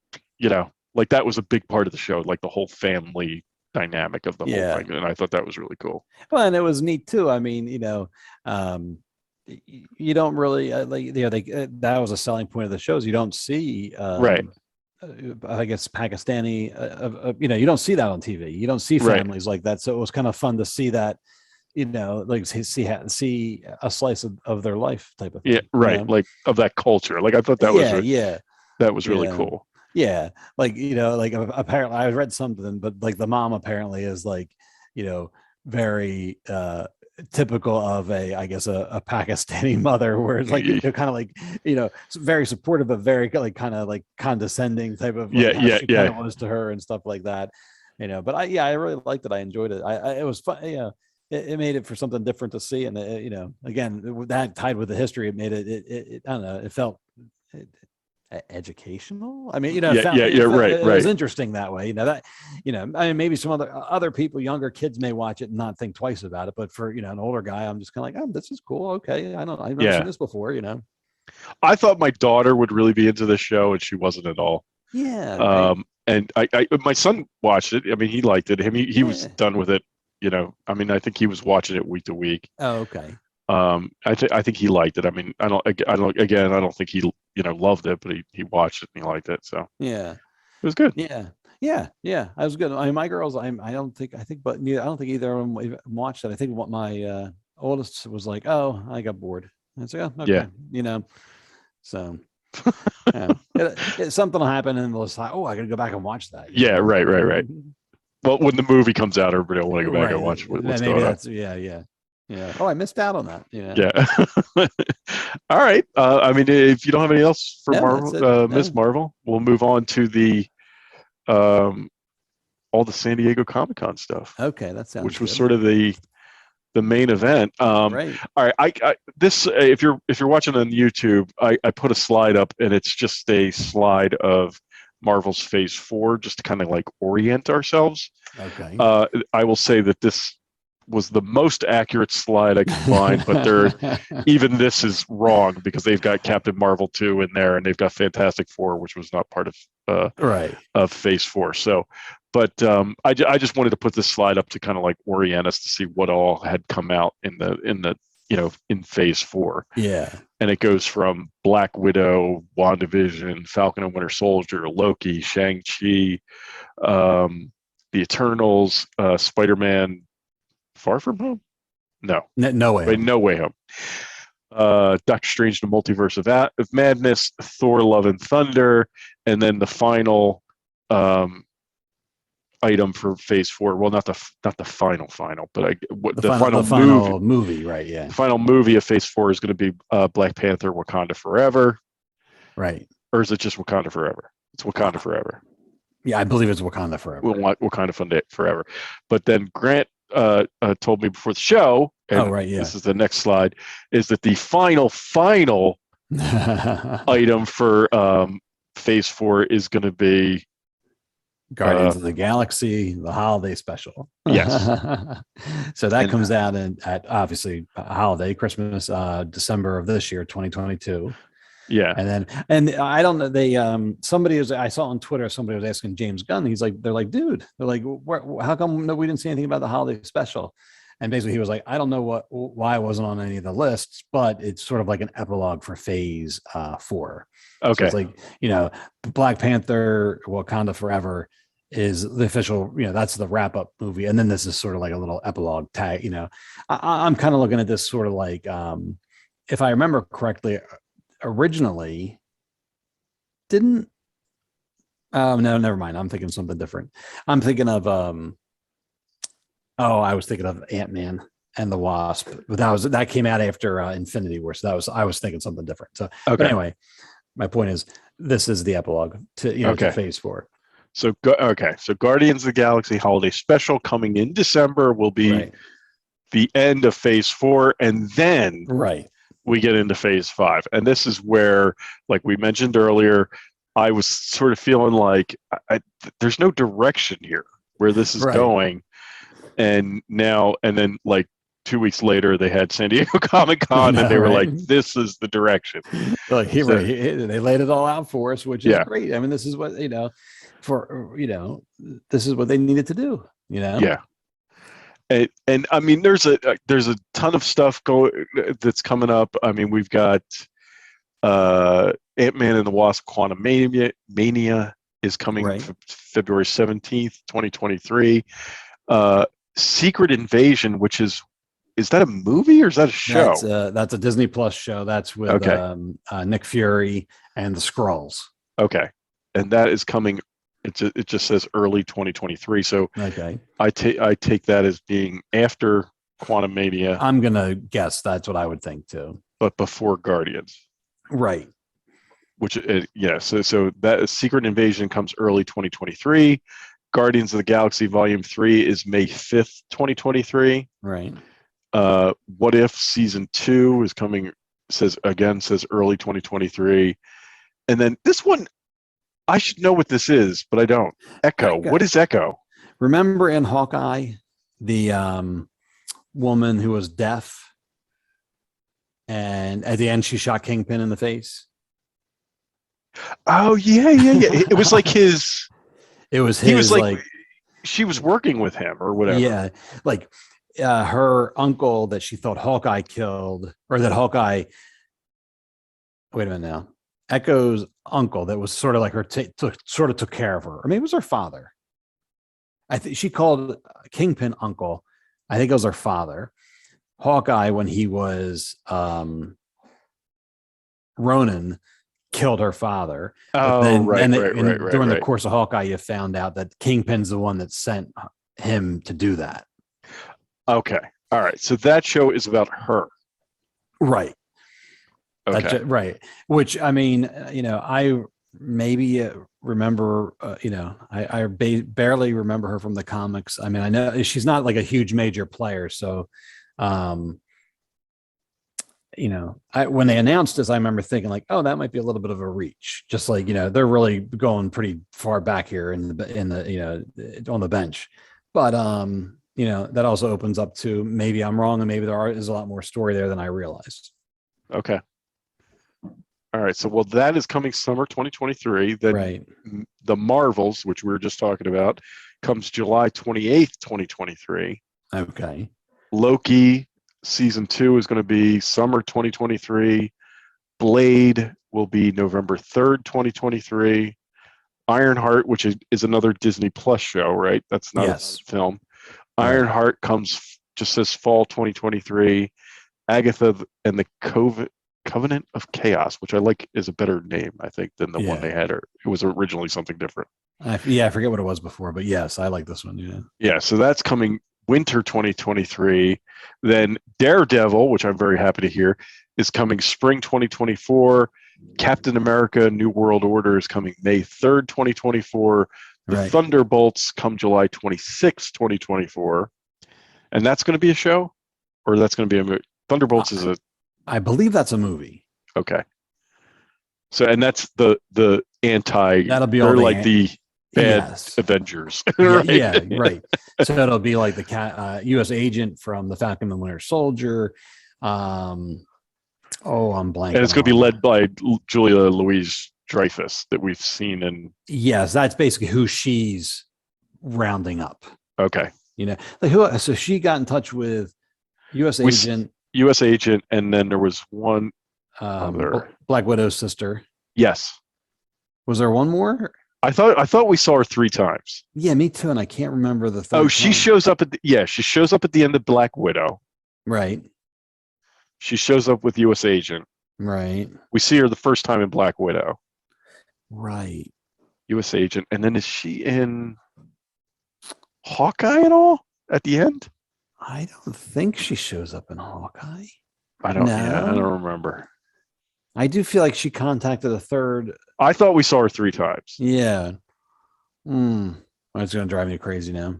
like that was a big part of the show, like the whole family dynamic of the whole Yeah. thing, and I thought that was really cool. Well, and it was neat too. I mean, um, you don't really that was a selling point of the shows. You don't see Right, I guess Pakistani, you don't see that on TV. You don't see right, families like that. So it was kind of fun to see that, like see a slice of their life type of yeah, thing. right, like of that culture. Like I thought Yeah, yeah, that was really yeah, cool. yeah. Like like apparently I read something, but like the mom apparently is like, very typical of I guess a Pakistani mother, where it's like kind of like very supportive but very like kind of like condescending type of Yeah, like how yeah, she kind yeah, of was to her and stuff like that. But I really liked it. I enjoyed it. It was fun. It made it for something different to see, and again, that tied with the history, it made it I don't know, it felt educational. I mean, yeah, yeah, yeah. Right, it was right. interesting that way. That, I mean, maybe some other people, younger kids, may watch it and not think twice about it. But for an older guy, I'm just kind of like, oh, this is cool. Okay, I've never seen Yeah, this before. I thought my daughter would really be into the show, and she wasn't at all. Yeah, right. And my son watched it. I mean, he liked it. He was Yeah. done with it. I mean, I think he was watching it week to week. Oh, okay. I think he liked it. I mean, I don't think he loved it, but he watched it and he liked it. So Yeah. it was good. Yeah. Yeah. Yeah. I was good. I mean, my girls, I don't think, but I don't think either of them even watched it. I think what my oldest was like, oh, I got bored. I said, oh, Yeah, okay. So yeah, something will happen, and they'll decide, oh, I got to go back and watch that. yeah, right, right, right. Well, when the movie comes out, everybody will want to go back Right. and watch what's Maybe going on. that's yeah, yeah, yeah. Oh, I missed out on that. Yeah. All right. I mean, if you don't have anything else for No, that's Marvel, it. Miss No. Marvel, we'll move on to the um, all the San Diego Comic Con stuff, Okay, that sounds which was good. sort of the main event. Right. All right, this if you're watching on YouTube, I put a slide up, and it's just a slide of Marvel's Phase 4, just to kind of like orient ourselves. Okay. I will say that this was the most accurate slide I could find, but even this is wrong because they've got Captain Marvel 2 in there, and they've got Fantastic Four, which was not part Right. of Phase 4. So, but I just wanted to put this slide up to kind of like orient us to see what all had come out in Phase 4. Yeah. And it goes from Black Widow, WandaVision, Falcon and Winter Soldier, Loki, Shang-Chi, the Eternals, Spider-Man, Far From Home? No. No way. Wait, No Way Home. Doctor Strange, the Multiverse of Madness, Thor, Love and Thunder, and then the final item for Phase 4. Well, not the final, but the final movie, right? Yeah. The final movie of Phase 4 is going to be Black Panther: Wakanda Forever. Right. Or is it just Wakanda Forever? It's Wakanda Forever. Yeah, I believe it's Wakanda Forever. Wakanda Forever. But then Grant told me before the show, and right, yeah. this is the next slide, is that the final item for Phase 4 is going to be Guardians of the Galaxy, the holiday special. Yes. So that comes out at obviously holiday, Christmas, December of this year, 2022. Yeah. And I don't know, they I saw on Twitter, somebody was asking James Gunn, they're like, dude, they're like, how come we didn't see anything about the holiday special? And basically he was like, I don't know why it wasn't on any of the lists, but it's sort of like an epilogue for Phase 4. Okay. So it's like, Black Panther, Wakanda Forever is the official, that's the wrap up movie. And then this is sort of like a little epilogue tag, I'm kind of looking at this sort of like, if I remember correctly, originally no, never mind. I'm thinking something different. I'm thinking of, I was thinking of Ant-Man and the Wasp, but that came out after Infinity War. So I was thinking something different. So, okay. But anyway, my point is, this is the epilogue to to Phase 4. So so Guardians of the Galaxy Holiday Special coming in December will be the end of Phase 4, and then we get into Phase 5. And this is where, like we mentioned earlier, I was sort of feeling like there's no direction here where this is going. And then like 2 weeks later, they had San Diego Comic-Con, and they were like, this is the direction. Like they laid it all out for us, which is great. I mean, this is what, this is what they needed to do, Yeah. And I mean, there's a ton of stuff that's coming up. I mean, we've got Ant-Man and the Wasp: Quantumania is coming February 17th, 2023. Secret Invasion, which is that a movie or is that a show? That's a Disney Plus show. That's with Nick Fury and the Skrulls. Okay, and that is coming. It just says early 2023. So I take that as being after Quantumania. I'm gonna guess that's what I would think too. But before Guardians, right? Which so that Secret Invasion comes early 2023. Guardians of the Galaxy Volume 3 is May 5th, 2023. Right. What If Season 2 is coming, says early 2023. And then this one, I should know what this is, but I don't. Echo. What is Echo? Remember in Hawkeye, the woman who was deaf, and at the end she shot Kingpin in the face? Oh, yeah. It was like his... It was his, he was like she was working with him or whatever. Yeah, like her uncle that she thought Hawkeye killed, or that Hawkeye. Wait a minute now. Echo's uncle that was sort of like her took care of her, or maybe it was her father. I think she called Kingpin uncle. I think it was her father. Hawkeye, when he was Ronin, killed her father. Oh, during the course of Hawkeye, you found out that Kingpin's the one that sent him to do that. Okay. All right. So that show is about her. Right. Okay. Right. Which, I mean, I maybe remember, I barely remember her from the comics. I mean, I know she's not like a huge major player. So, when they announced this, I remember thinking like, oh, that might be a little bit of a reach. Just like, they're really going pretty far back here on the bench. But, that also opens up to maybe I'm wrong and maybe is a lot more story there than I realized. Okay. All right. So, that is coming summer 2023. Then the Marvels, which we were just talking about, comes July 28th, 2023. Okay. Loki Season 2 is going to be summer 2023. Blade will be November 3rd, 2023. Ironheart, which is another Disney Plus show, right? That's not a film. Ironheart just says fall 2023. Agatha and the Covenant of Chaos, which I like is a better name, I think, than the one they had. Or it was originally something different. I forget what it was before, but yes, I like this one. Yeah, so that's coming winter 2023. Then Daredevil, which I'm very happy to hear, is coming spring 2024. Captain America New World Order is coming May 3rd, 2024. The Thunderbolts come July 26th, 2024. And that's going to be a show, or that's going to be a movie? Thunderbolts is a. I believe that's a movie. Okay. So, and that's the anti. That'll be they're all like the bad yes. Avengers. Yeah, Right? yeah, right. So it'll be like the U.S. agent from the Falcon and the Winter Soldier. I'm blanking. And it's going to be led by Julia Louis-Dreyfus that we've seen in. Yes, that's basically who she's rounding up. Okay. You know, like who? So she got in touch with U.S. agent. U.S. agent, and then there was one other. Black Widow's sister. Yes. Was there one more? I thought we saw her 3 times. Yeah, me too. And I can't remember the third. Oh, she shows up at she shows up at the end of Black Widow. Right. She shows up with U.S. agent. Right. We see her the first time in Black Widow. Right. U.S. agent, and then is she in Hawkeye at all at the end? I don't think she shows up in Hawkeye. I don't remember. I do feel like she contacted a third. I thought we saw her 3 times. Yeah. It's going to drive me crazy now.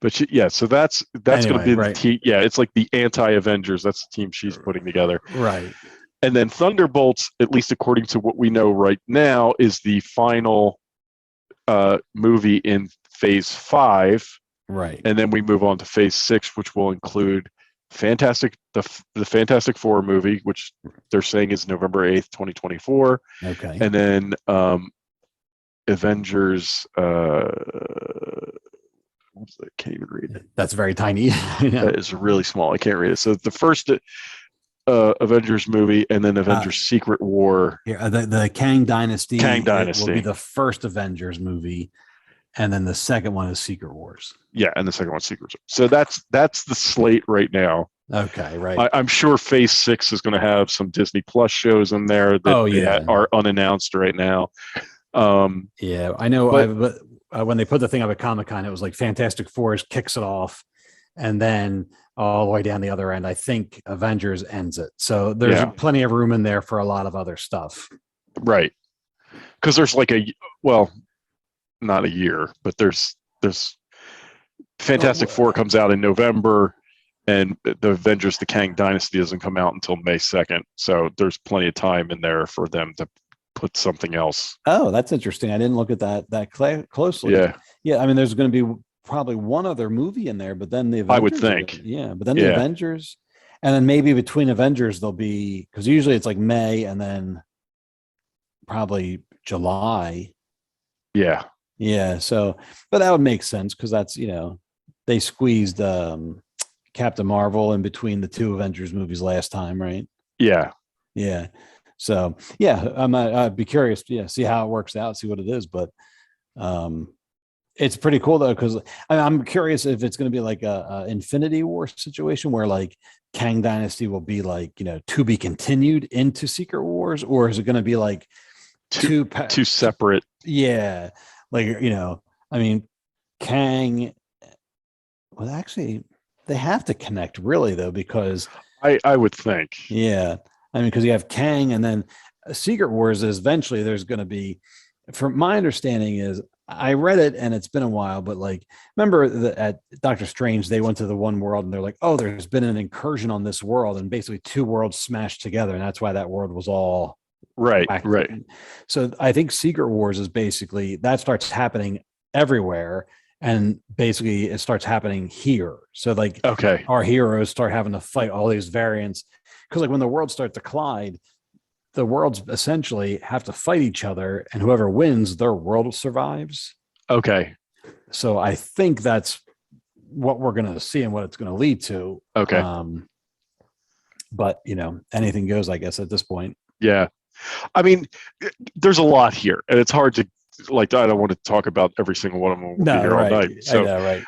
But so that's anyway, going to be right. the team. Yeah, it's like the anti-Avengers. That's the team she's putting together. Right. And then Thunderbolts, at least according to what we know right now, is the final movie in Phase 5. Right. And then we move on to Phase 6, which will include the Fantastic Four movie, which they're saying is November 8th, 2024. Okay. And then Avengers. I can't even read it. That's very tiny. That is really small. I can't read it. So the first Avengers movie, and then Avengers Secret War. Yeah, the Kang Dynasty. Kang Dynasty will be the first Avengers movie, and then the second one is Secret Wars. Yeah, and the second one's Secret Wars. So that's the slate right now. Okay, right. I'm sure Phase 6 is going to have some Disney Plus shows in there that are unannounced right now. Yeah, I know. When they put the thing up at Comic-Con, it was like Fantastic Four kicks it off, and then all the way down the other end, I think Avengers ends it. So there's plenty of room in there for a lot of other stuff. Right. Because there's like not a year, but there's Fantastic Four comes out in November, and the Avengers, the Kang Dynasty doesn't come out until May 2nd. So there's plenty of time in there for them to put something else. Oh, that's interesting. I didn't look at that closely. Yeah. I mean, there's going to be probably one other movie in there, but then the Avengers, I would think. But then the Avengers, and then maybe between Avengers there'll be, because usually it's like May and then probably July. Yeah. Yeah. So, but that would make sense because that's they squeezed Captain Marvel in between the 2 Avengers movies last time, right? Yeah. Yeah. So I'd be curious to see how it works out, see what it is. But it's pretty cool though, because I'm curious if it's going to be like a Infinity War situation where like Kang Dynasty will be like to be continued into Secret Wars, or is it going to be like two separate? Yeah, like I mean, Kang. Well, actually, they have to connect really though, because I would think. Yeah. I mean, because you have Kang, and then Secret Wars is eventually there's going to be, from my understanding is, I read it and it's been a while, but like, remember at Doctor Strange, they went to the one world and they're like, oh, there's been an incursion on this world, and basically 2 worlds smashed together. And that's why that world was all right. So I think Secret Wars is basically that starts happening everywhere. And basically it starts happening here. So like, our heroes start having to fight all these variants. Because like when the worlds start to collide, the worlds essentially have to fight each other, and whoever wins, their world survives. Okay. So I think that's what we're going to see and what it's going to lead to. Okay. But anything goes, I guess, at this point. Yeah. I mean, there's a lot here, and it's hard to I don't want to talk about every single one of them. We'll be here all night. So, I know, right.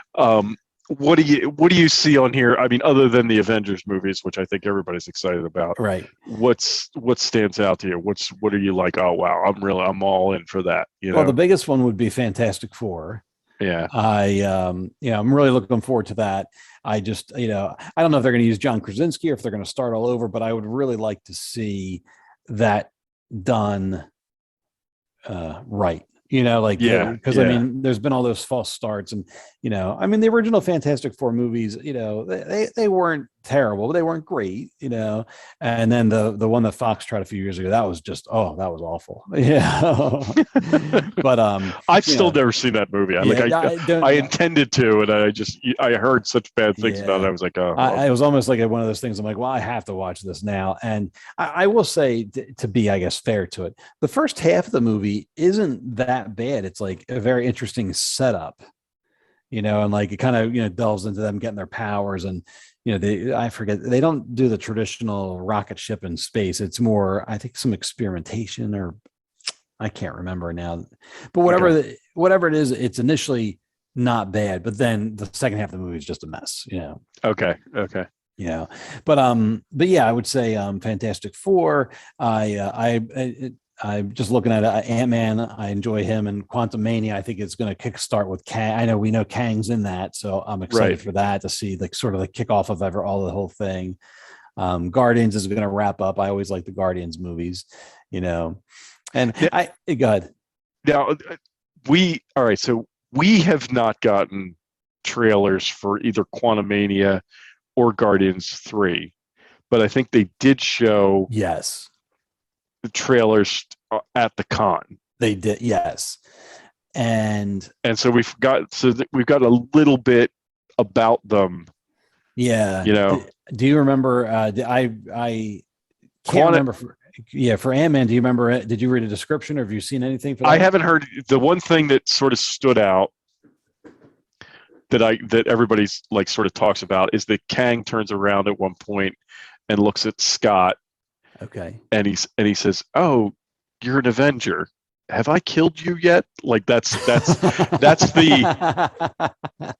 What do you see on here? I mean, other than the Avengers movies, which I think everybody's excited about, right? What stands out to you? What are you like? Oh wow, I'm all in for that. Well, the biggest one would be Fantastic Four. Yeah, I'm really looking forward to that. I just, I don't know if they're going to use John Krasinski or if they're going to start all over, but I would really like to see that done right. like, Yeah, because I mean, there's been all those false starts, and I mean, the original Fantastic Four movies, they weren't terrible, but they weren't great, and then the one that Fox tried a few years ago, that was just, that was awful. Yeah. But I've still never seen that movie. I intended to, and I heard such bad things about it. I was like, I was almost like one of those things. I'm like, well, I have to watch this now. And I will say, to be, I guess, fair to it, the first half of the movie isn't that bad. It's like a very interesting setup, and like it kind of, delves into them getting their powers. And, I forget, they don't do the traditional rocket ship in space. It's more, I think, some experimentation, or I can't remember now, but whatever it is, it's initially not bad, but then the second half of the movie is just a mess, Okay. But yeah, I would say Fantastic Four. I'm just looking at Ant-Man. I enjoy him, and Quantum Mania, I think it's going to kickstart with Kang. I know we know Kang's in that, so I'm excited for that, to see like sort of the kickoff of all the whole thing. Guardians is going to wrap up. I always like the Guardians movies, and go ahead. Now so we have not gotten trailers for either Quantumania or Guardians 3, but I think they did show the trailers at the con. They did, yes. And so we've got a little bit about them. Yeah. Do you remember? I can't remember. For Ant-Man, do you remember it? Did you read a description, or have you seen anything for that? I haven't heard. The one thing that sort of stood out that everybody's like sort of talks about is that Kang turns around at one point and looks at Scott. Okay. And he says, "Oh, you're an Avenger. Have I killed you yet?" Like that's the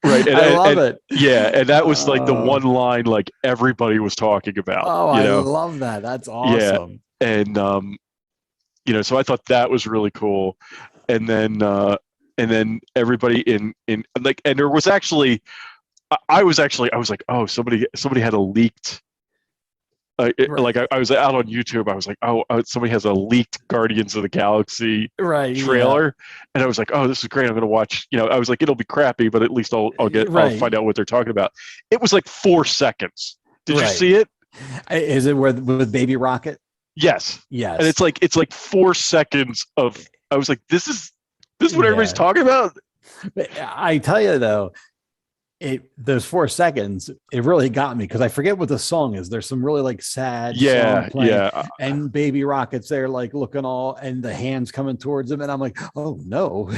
right. And, I love it. Yeah, and that was like the one line like everybody was talking about. I love that. That's awesome. Yeah, and so I thought that was really cool. And then everybody in like, and there was actually, I was like, oh, somebody had a leaked. Like I was out on YouTube. I was like, oh, somebody has a leaked Guardians of the Galaxy trailer, and I was like, oh, this is great. I'm going to watch. I was like, it'll be crappy, but at least I'll find out what they're talking about. It was like 4 seconds. Did you see it? Is it with Baby Rocket? Yes. And it's like 4 seconds of. I was like, this is what everybody's talking about. But I tell you though, those 4 seconds, it really got me, because I forget what the song is. There's some really like sad song playing, and Baby Rocket's there like looking all, and the hands coming towards him, and I'm like, oh no.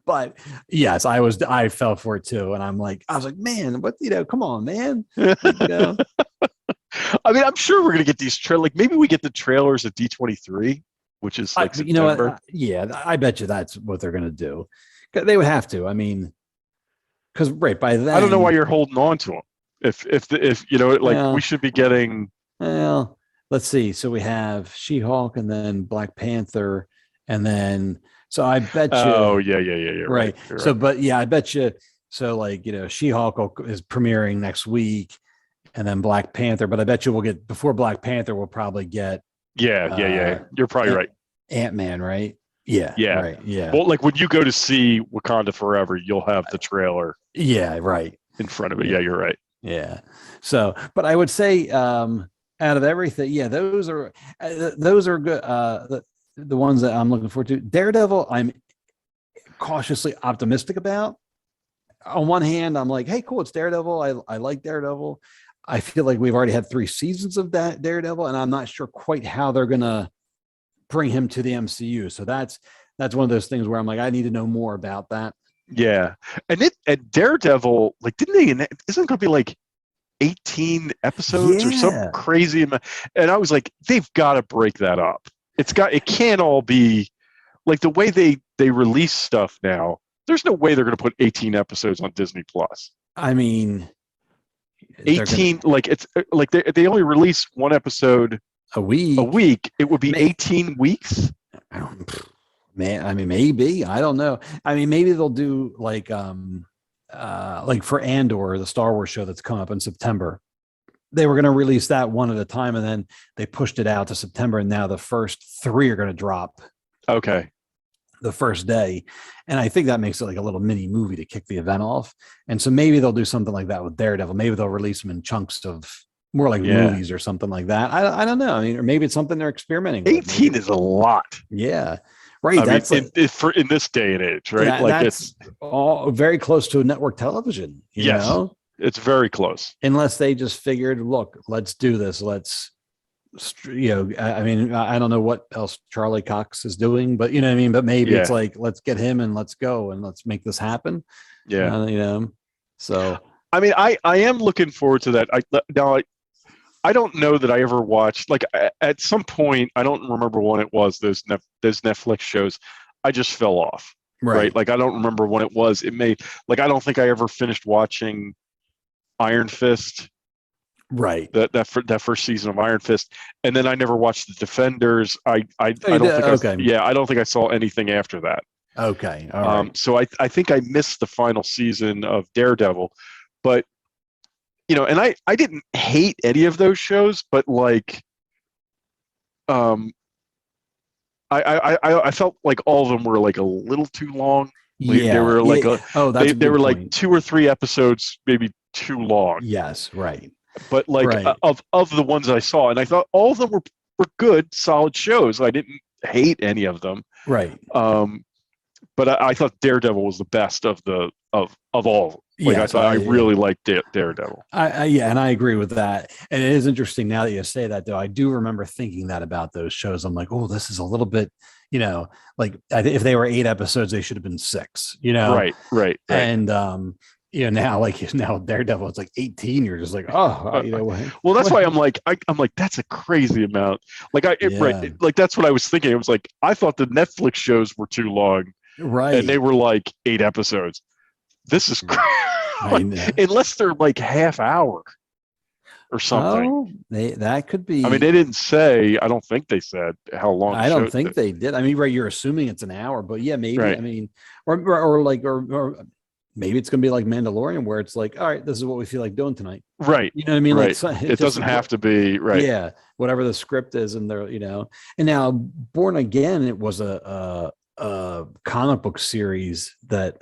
But yes, I fell for it too, and I was like, man, what, come on, man. I mean, I'm sure we're gonna get these like maybe we get the trailers at D23, which is like September. I bet you that's what they're gonna do. They would have to. I mean, because by then, I don't know why you're holding on to them. If we should be getting. Well, let's see. So we have She-Hulk, and then Black Panther, and then I bet you. Oh yeah. You're right. So, but yeah, I bet you. So She-Hulk is premiering next week, and then Black Panther. But I bet you we'll get, before Black Panther, we'll probably get. Yeah. You're probably right. Ant-Man, right? Yeah. Right. Yeah. Well, like when you go to see Wakanda Forever, you'll have the trailer. Yeah. Right. In front of it. Yeah, you're right. Yeah. So, but I would say, out of everything, those are good. The ones that I'm looking forward to. Daredevil, I'm cautiously optimistic about. On one hand, I'm like, hey, cool, it's Daredevil. I like Daredevil. I feel like we've already had 3 seasons of that Daredevil, and I'm not sure quite how they're gonna bring him to the MCU. So that's one of those things where I'm like, I need to know more about that. Yeah. And Daredevil, like, isn't it going to be like 18 episodes or something crazy? And I was like, they've got to break that up. It can't all be like the way they release stuff now. There's no way they're going to put 18 episodes on Disney Plus. I mean, 18, like it's like they only release 1 episode a week. It would be 18 weeks. Man, I mean, maybe, I don't know. I mean, maybe they'll do like for Andor, the Star Wars show that's coming up in September. They were going to release that one at a time, and then they pushed it out to September, and now the first 3 are going to drop Okay. the first day. And I think that makes it like a little mini movie to kick the event off. And so maybe they'll do something like that with Daredevil. Maybe they'll release them in chunks of more like movies or something like that. I don't know. I mean, or maybe it's something they're experimenting with. 18 is a lot. Yeah. Right. I That's mean, in this day and age, right? like, like that's all very close to a network television, you know? It's very close. Unless they just figured, look, let's do this. Let's, I mean, I don't know what else Charlie Cox is doing, but you know what I mean? But maybe it's like, let's get him and let's go and let's make this happen. Yeah. So. I mean, I am looking forward to that. I don't know that I ever watched, like at some point, I don't remember when it was, those Netflix shows, I just fell off. Right. Like, I don't remember when it was. It may, like, I don't think I ever finished watching Iron Fist. Right. That first season of Iron Fist. And then I never watched The Defenders. I don't think I saw anything after that. Okay. All right. So I think I missed the final season of Daredevil, but and I didn't hate any of those shows, but like, I felt like all of them were like a little too long. They were like they were like 2 or 3 episodes, maybe too long. Yes, right. But like of the ones I saw, and I thought all of them were good, solid shows. I didn't hate any of them. Right. But I thought Daredevil was the best of all. Like, I thought I really liked Daredevil. And I agree with that. And it is interesting now that you say that, though. I do remember thinking that about those shows. I'm like, oh, this is a little bit, like if they were 8 episodes, they should have been 6. Right. And now Daredevil, it's like 18. You're just like, oh, well, that's why I'm like that's a crazy amount. Like like that's what I was thinking. It was like, I thought the Netflix shows were too long, right? And they were like 8 episodes. This is crazy. Unless they're like half hour or something. Oh, that could be. I mean, they didn't say. I don't think they said how long. I don't think they did. I mean, right? You're assuming it's an hour, but yeah, maybe. Right. I mean, or maybe it's going to be like Mandalorian, where it's like, all right, this is what we feel like doing tonight. Right. You know what I mean? Right. Like, it doesn't have to be right. Yeah. Whatever the script is, and they're, and now Born Again, it was a comic book series that's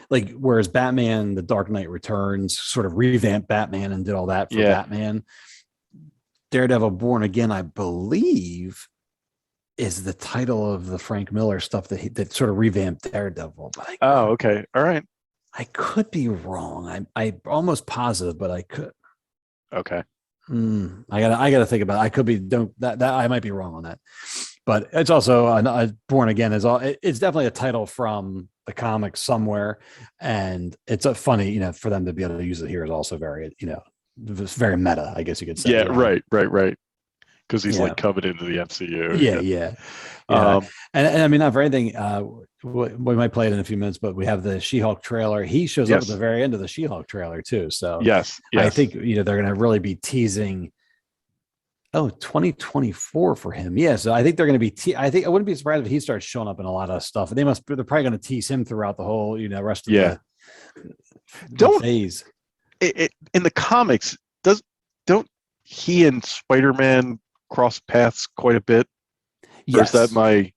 like, whereas Batman, The Dark Knight Returns sort of revamped Batman and did all that for Batman. Daredevil Born Again, I believe, is the title of the Frank Miller stuff that sort of revamped Daredevil. But okay. All right. I could be wrong. I'm almost positive, but I could. Okay. I gotta think about it. I could be that I might be wrong on that, but it's also Born Again it's definitely a title from the comics somewhere, and it's a funny, for them to be able to use it here is also very, it's very meta, I guess you could say. Yeah. Right. Because he's like covered into the MCU. Yeah. And I mean, not for anything, we might play it in a few minutes, but we have the She-Hulk trailer. He shows up at the very end of the She-Hulk trailer too. So yes. I think, they're going to really be teasing, 2024 for him. Yeah. So I think they're going to be, I wouldn't be surprised if he starts showing up in a lot of stuff. They're probably going to tease him throughout the whole, rest of the phase. In the comics, don't he and Spider-Man cross paths quite a bit? Yes. Or is that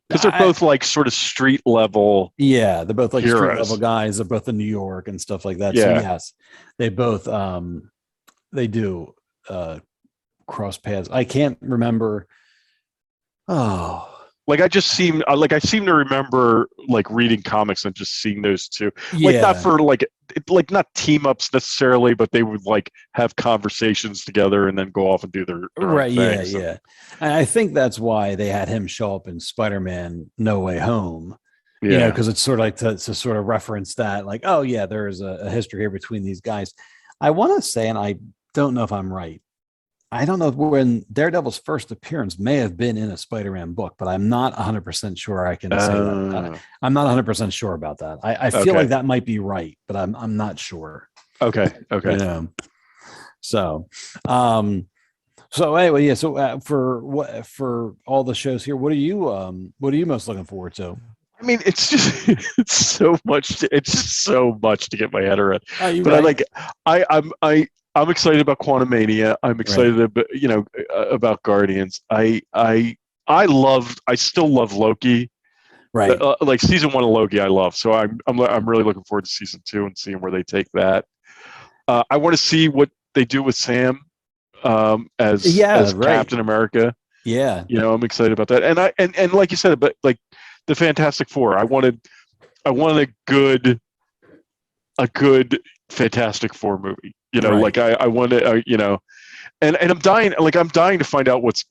because they're both like sort of street level. Yeah, they're both like heroes. Street level guys. They're both in New York and stuff like that. Yeah. So yes, they both they do cross paths. I can't remember. Like I seem to remember like reading comics and just seeing those two. Like not for like not team ups necessarily, but they would like have conversations together and then go off and do their right. Own thing. Yeah. And I think that's why they had him show up in Spider-Man No Way Home. Yeah, because it's sort of like to sort of reference that, like, oh yeah, there is a history here between these guys. I want to say, and I don't know if I'm right, I don't know when Daredevil's first appearance may have been in a Spider-Man book, but I'm not 100% sure I can say that. I'm not 100% sure about that. I feel like that might be right, but I'm not sure. Okay. So anyway, yeah. So for all the shows here, what are you most looking forward to? I mean, it's so much. It's just so much to get my head around. But right? I'm excited about Quantumania. I'm excited about, about Guardians. I still love Loki. Right. Like season 1 of Loki, I love. So I'm really looking forward to season 2 and seeing where they take that. I want to see what they do with Sam as Captain America. Yeah. I'm excited about that. And like you said, but like the Fantastic Four, I wanted a good Fantastic Four movie. Like I wanted, and I'm dying to find out what's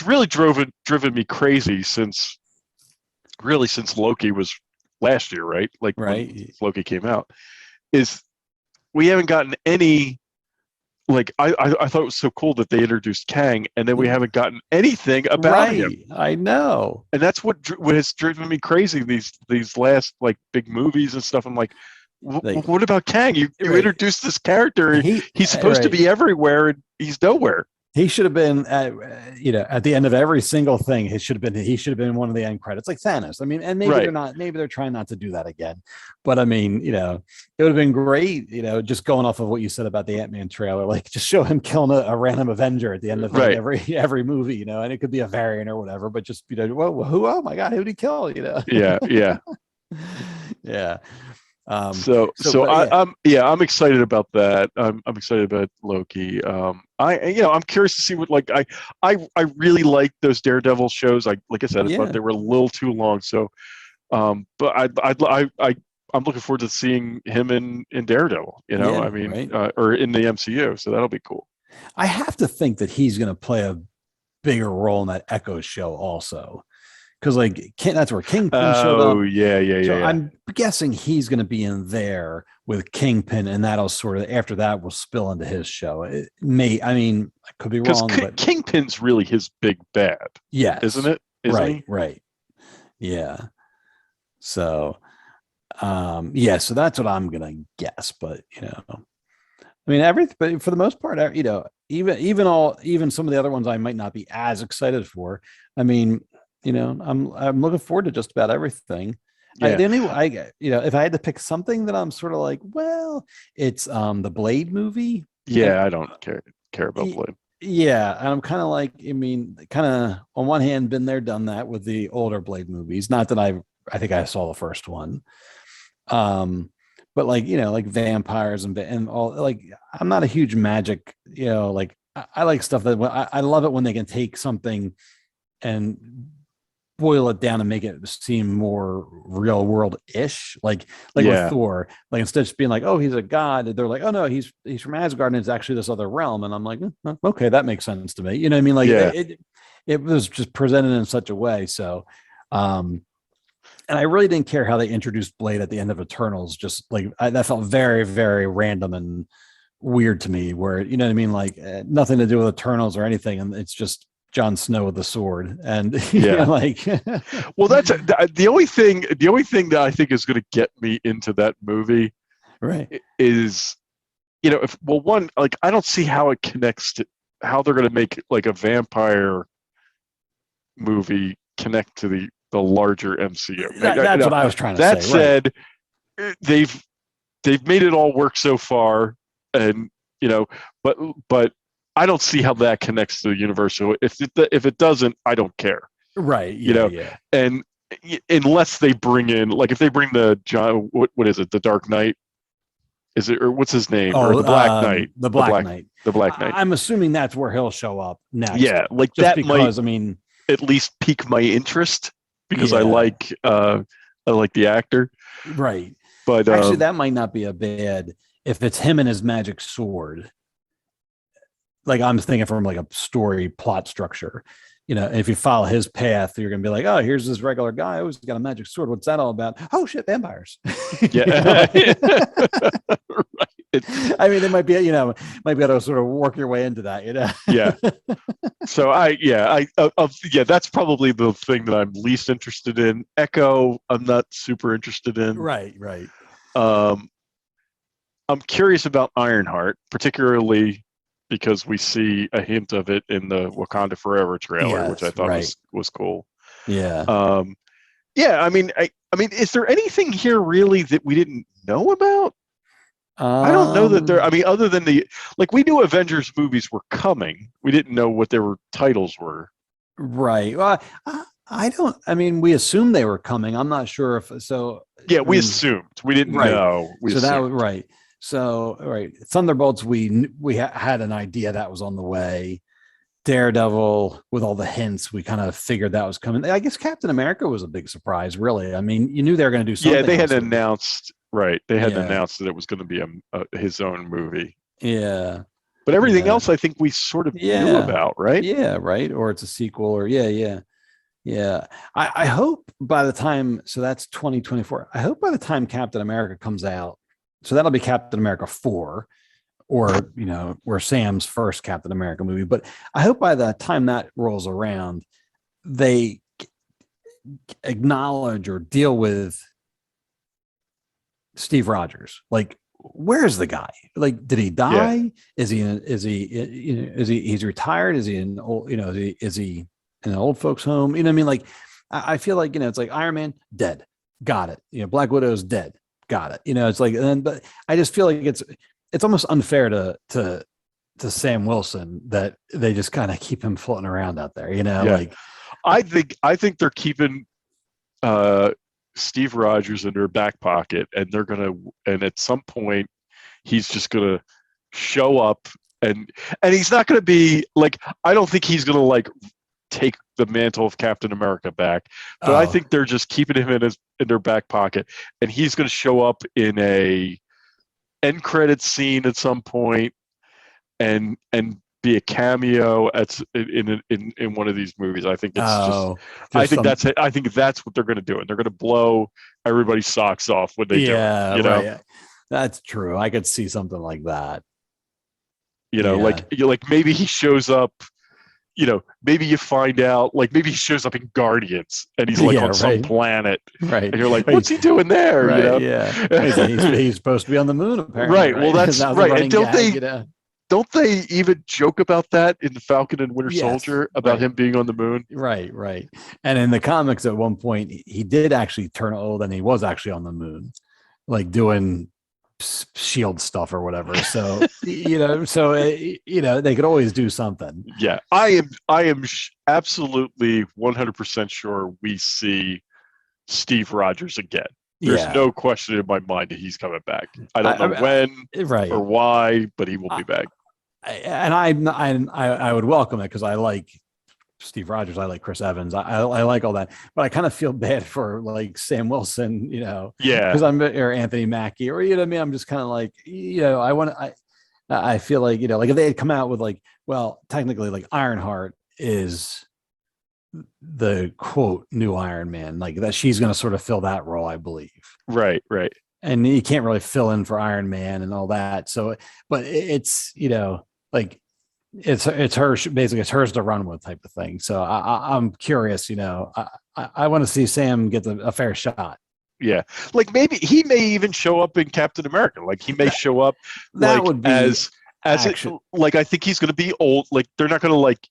really driven me crazy since Loki was last year, right? Like when Loki came out, is we haven't gotten any. Like I thought it was so cool that they introduced Kang, and then we haven't gotten anything about him. I know, and that's what has driven me crazy. These last like big movies and stuff. I'm like, what about Kang? You introduced this character. He's supposed to be everywhere, and he's nowhere. He should have been at the end of every single thing. He should have been one of the end credits, like Thanos. I mean, and maybe they're not. Maybe they're trying not to do that again. But I mean, it would have been great. Just going off of what you said about the Ant-Man trailer, like just show him killing a random Avenger at the end of every movie. And it could be a variant or whatever. But just whoa, who? Oh my God, who did he kill? Yeah. Yeah. I'm excited about that. I'm excited about Loki. I'm curious to see what I really like those Daredevil shows. I said, I thought they were a little too long. So, but I'm looking forward to seeing him in Daredevil. Or in the MCU. So that'll be cool. I have to think that he's going to play a bigger role in that Echo show also. Because that's where Kingpin showed up. Oh yeah. I'm guessing he's going to be in there with Kingpin, and that'll sort of after that will spill into his show. It may, I mean, I could be wrong, but Kingpin's really his big bad. Yeah, isn't it? Right. Yeah. So, so that's what I'm gonna guess. But I mean, everything. But for the most part, even some of the other ones I might not be as excited for. I mean. I'm looking forward to just about everything. Yeah. If I had to pick something that I'm sort of like, well, it's the Blade movie. Yeah, I don't care about Blade. Yeah, and I'm kind of like, I mean, kind of on one hand, been there, done that with the older Blade movies. Not that I think I saw the first one, but like vampires and all. Like, I'm not a huge magic. I like stuff that I love it when they can take something and boil it down and make it seem more real world ish, like with Thor. Like instead of just being like, oh, he's a god, they're like, oh no, he's from Asgard and it's actually this other realm. And I'm like, okay, that makes sense to me. You know what I mean? Like it was just presented in such a way. So, and I really didn't care how they introduced Blade at the end of Eternals. Just like that felt very, very random and weird to me. Where you know what I mean? Like nothing to do with Eternals or anything, and it's just Jon Snow with the sword, and well, that's the only thing that I think is going to get me into that movie, right? Is I don't see how it connects to how they're going to make like a vampire movie connect to the larger MCU. That's what I was trying to say. That said, they've made it all work so far, and but. I don't see how that connects to the universe. So if it doesn't, I don't care. Right. And unless they bring in, like, if they bring the John, what is it? The Dark Knight? Is it, or what's his name? Or the Black Knight? The Black Knight. The Black Knight. I'm assuming that's where he'll show up next. Yeah, like just that because, might at least pique my interest because I like the actor. Right. But actually, that might not be a bad if it's him and his magic sword. Like I'm thinking from like a story plot structure, if you follow his path, you're going to be like, oh, here's this regular guy. Oh, he's got a magic sword. What's that all about? Oh shit, vampires. Yeah. Right. I mean, they might be able to sort of work your way into that, Yeah. So that's probably the thing that I'm least interested in. Echo, I'm not super interested in. Right. I'm curious about Ironheart, particularly because we see a hint of it in the Wakanda Forever trailer, which I thought was cool. Yeah. I mean, is there anything here really that we didn't know about? I don't know that Um, I mean, other than we knew Avengers movies were coming. We didn't know what their titles were. right. Well, I don't. I mean, we assumed they were coming. I'm not sure if so. Yeah, I we mean, assumed. We didn't right. know. We So that assumed. was right. So right, Thunderbolts. We had an idea that was on the way. Daredevil, with all the hints, we kind of figured that was coming. I guess Captain America was a big surprise, really. I mean, you knew they were going to do Yeah, something they had else with it. announced right. They had Yeah, announced that it was going to be his own movie. yeah, But everything yeah, else, I think we sort of knew yeah, about, right? yeah. Right, or it's a sequel, or yeah. I hope by the time, so that's 2024. I hope by the time Captain America comes out, so that'll be Captain America 4, or or Sam's first Captain America movie. But I hope by the time that rolls around, they acknowledge or deal with Steve Rogers. Like, where's the guy? Like, did he Yeah, die? He's retired? Is he in old, is he in an old folks home? You know what I mean? Like, I feel like, it's like Iron Man dead. Got it. Black Widow's dead. Got it. It's like, and then, but I just feel like it's almost unfair to Sam Wilson that they just kind of keep him floating around out there, yeah. like, I think they're keeping uh, Steve Rogers in their back pocket, and at some point he's just gonna show up, and he's not gonna be like, I don't think he's gonna like take the mantle of Captain America back, but I oh, think they're just keeping him in their back pocket, and he's gonna show up in a end credits scene at some point, and be a cameo in one of these movies. I think it's just oh, just some, I think that's what they're going to do, and they're going to blow everybody's socks off when they do it. yeah, right. That's true. I could see something like that. Yeah, Like maybe he shows up. Maybe you find out, like maybe he shows up in Guardians, and he's like yeah, on some right, planet, right, and you're like, right, what's he doing there? right. Yeah, he's supposed to be on the moon apparently, Right. Well, right? that's That was a right. And running gag, don't they even joke about that in the Falcon and Winter Yes, Soldier about right, him being on the moon? right. And in the comics, at one point, he did actually turn old, and he was actually on the moon, like doing shield stuff or whatever. So they could always do something. Yeah, I am absolutely 100% sure we see Steve Rogers again. There's Yeah, no question in my mind that he's coming back. I don't know I, when right. or why, but he will be back. And I would welcome it because I like Steve Rogers, I like Chris Evans, I like all that, but I kind of feel bad for like Sam Wilson, Yeah, because or Anthony Mackie, or what I mean. I'm just kind of like, I feel like like if they had come out with like, well, technically like Ironheart is the quote new Iron Man, like that she's going to sort of fill that role, I believe. right. And you can't really fill in for Iron Man and all that. So, but it's like it's her basically, it's hers to run with type of thing. So I'm curious. I want to see Sam get a fair shot. Yeah, like maybe he may even show up in Captain America. Like he may That show up that like would be as it action, like I think he's going to be old. Like they're not going to like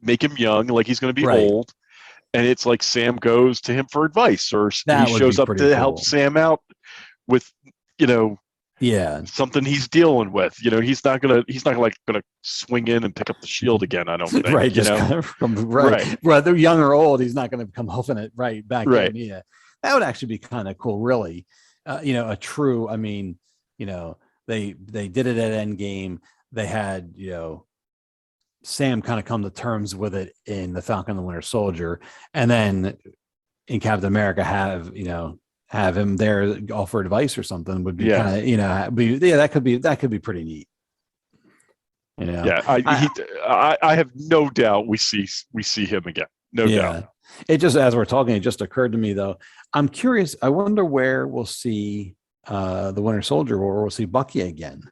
make him young. Like he's going to be right? old, and it's like Sam goes to him for advice, or he That would be shows up pretty to help cool. Sam out with you know Yeah, something he's dealing with. He's not like gonna swing in and pick up the shield again. I don't think. right. Just kind of from right, Right, whether young or old, he's not going to come huffing it right back right. in. Yeah, that would actually be kind of cool, really. A true. I mean, they did it at Endgame. They had Sam kind of come to terms with it in the Falcon and the Winter Soldier, and then in Captain America have him there offer advice or something would be Yeah, kind of that could be pretty neat. yeah. I I have no doubt we see him again. No doubt. Yeah, it just, as we're talking, it just occurred to me though. I'm curious. I wonder where we'll see the Winter Soldier, or we'll see Bucky again.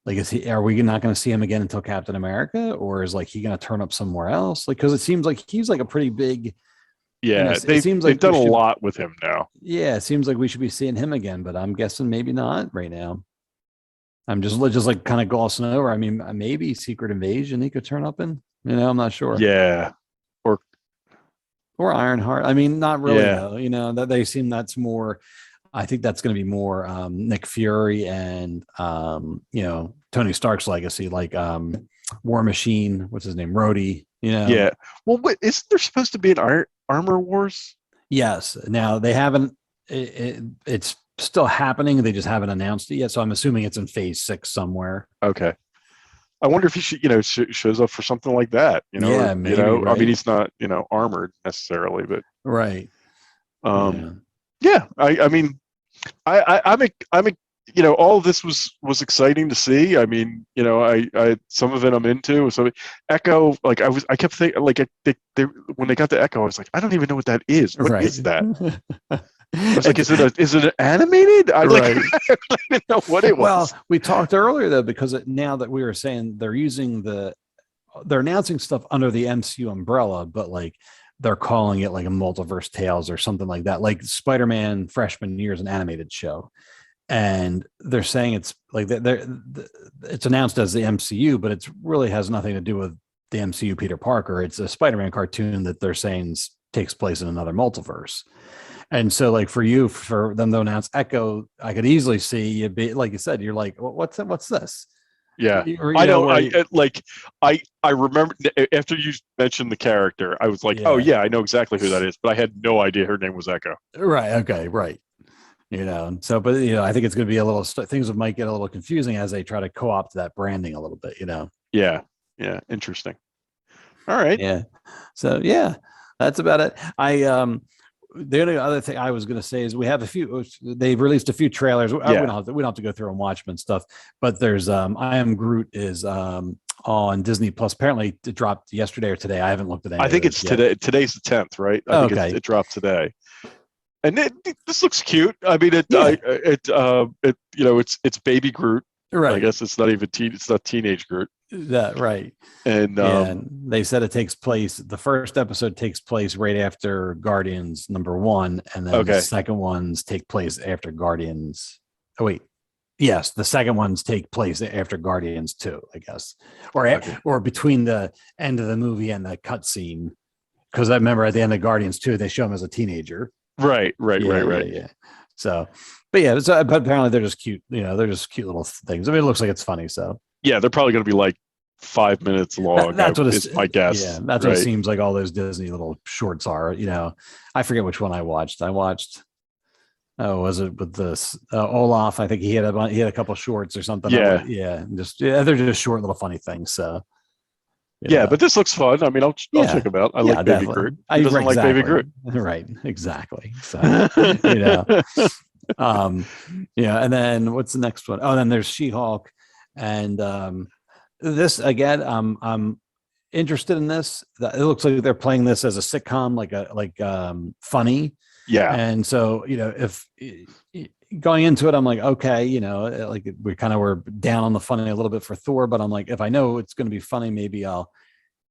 Like, are we not going to see him again until Captain America, or is like he going to turn up somewhere else? Like, because it seems like he's like a pretty big. Yeah, It seems they've like we done a should. lot with him now. Yeah, it seems like we should be seeing him again, but I'm guessing maybe not right now. I'm just like kind of glossing over. I mean, maybe Secret Invasion he could turn up in. I'm not sure. Yeah, or Or Ironheart. I mean, not really yeah, though. That they seem that's more. I think that's going to be more Nick Fury and Tony Stark's legacy, like War Machine. What's his name? Rhodey. Yeah. Well, isn't there supposed to be an Armor Wars? Yes. Now they haven't. It's still happening. They just haven't announced it yet. So I'm assuming it's in phase 6 somewhere. Okay. I wonder if he shows up for something like that. Yeah, maybe. Right? I mean, he's not armored necessarily, but right. Yeah. I mean, I'm all of this was exciting to see. I mean, I some of it I'm into. So Echo, like I kept thinking, like they when they got to Echo, I was like, I don't even know what that is. What is that? I was like, is it animated? I right. I didn't know what it was. Well, we talked earlier though, because now that we were saying they're announcing stuff under the MCU umbrella, but like they're calling it like a multiverse tales or something like that. Like Spider-Man Freshman Year is an animated show. And they're saying it's like it's announced as the MCU, but it really has nothing to do with the MCU Peter Parker. It's a Spider-Man cartoon that they're saying takes place in another multiverse. And so, like for them to announce Echo, I could easily see you be like you said, you're like, what's this? Yeah, I remember after you mentioned the character, I was like, oh yeah, I know exactly who that is, but I had no idea her name was Echo. Right. Okay. Right. So, but I think it's going to be a little things might get a little confusing as they try to co-opt that branding a little bit. Yeah. Yeah. Interesting. All right. Yeah. So yeah, that's about it. The only other thing I was going to say is they've released a few trailers. We don't have to go through and watch them and stuff, but there's I Am Groot is on Disney Plus. Apparently it dropped yesterday or today. I haven't looked at it. I think it's today. Today's the 10th, right? I think it dropped today. And this looks cute. I mean, it's baby Groot. Right. I guess it's not even it's not teenage Groot. That right. And they said it takes place. The first episode takes place right after Guardians #1, and then the second ones take place after Guardians. Oh wait, yes, the second ones take place after Guardians 2, I guess, or between the end of the movie and the cutscene. Because I remember at the end of Guardians 2, they show him as a teenager. Right. Yeah. So, but apparently they're just cute. They're just cute little things. I mean, it looks like it's funny. So yeah, they're probably going to be like 5 minutes long. That's what is my guess. Yeah, that's what it seems like. All those Disney little shorts are. I forget which one I watched. Oh, was it with this Olaf? I think he had a couple shorts or something. Yeah, they're just short little funny things. So. Yeah, but this looks fun. I mean, I'll check them out. I like Baby Groot. Who doesn't like Baby Groot? Right, exactly. So, and then what's the next one? Oh, then there's She-Hulk, and this again. I'm interested in this. It looks like they're playing this as a sitcom, like funny. Yeah, and so if going into it, I'm like, okay, like we kind of were down on the funny a little bit for Thor, but I'm like, if I know it's going to be funny, maybe I'll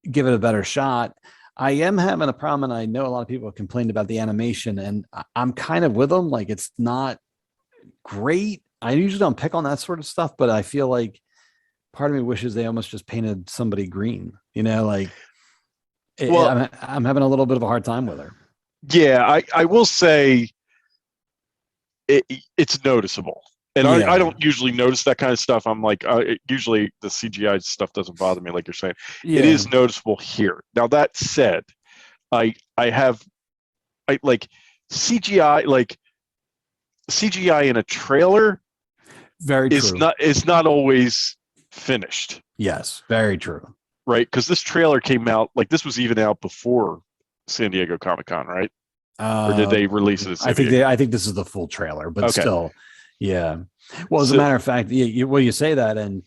give it a better shot. I am having a problem, and I know a lot of people have complained about the animation, and I'm kind of with them. Like, it's not great. I usually don't pick on that sort of stuff, but I feel like part of me wishes they almost just painted somebody green, I'm having a little bit of a hard time with her. Yeah, I will say, it's noticeable, and I don't usually notice that kind of stuff. I'm like, usually the CGI stuff doesn't bother me, like you're saying. It is noticeable here. Now that said, I like CGI, in a trailer. Very true. Is not always finished. Yes, very true. Right, because this trailer came out, like this was even out before San Diego Comic-Con, right? Or did they release it? I think this is the full trailer, but still, yeah. Well, as a matter of fact, you say that, and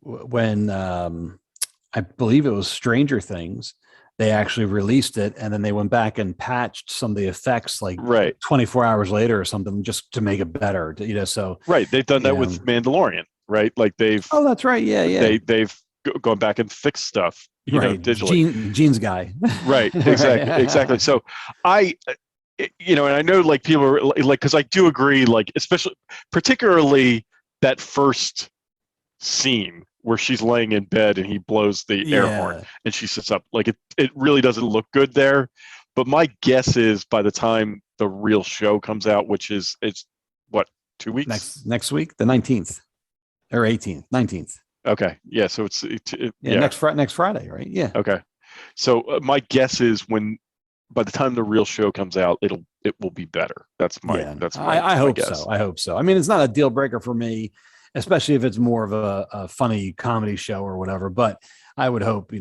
when I believe it was Stranger Things, they actually released it, and then they went back and patched some of the effects, like 24 hours later or something, just to make it better. So they've done that with Mandalorian, right? Like they've. Oh, that's right. Yeah. They've gone back and fixed stuff. Digitally. Gene's guy. Right. Exactly. So and I know like people are like, because I do agree, like particularly that first scene where she's laying in bed and he blows the air horn and she sits up, like it really doesn't look good there. But my guess is by the time the real show comes out, which is it's what 2 weeks next week, the 19th or 18th, 19th. Okay, yeah. So next Friday, right? Yeah. Okay, so my guess is by the time the real show comes out, it will be better. I hope guess. so. I hope so. I mean, it's not a deal breaker for me, especially if it's more of a funny comedy show or whatever. But I would hope,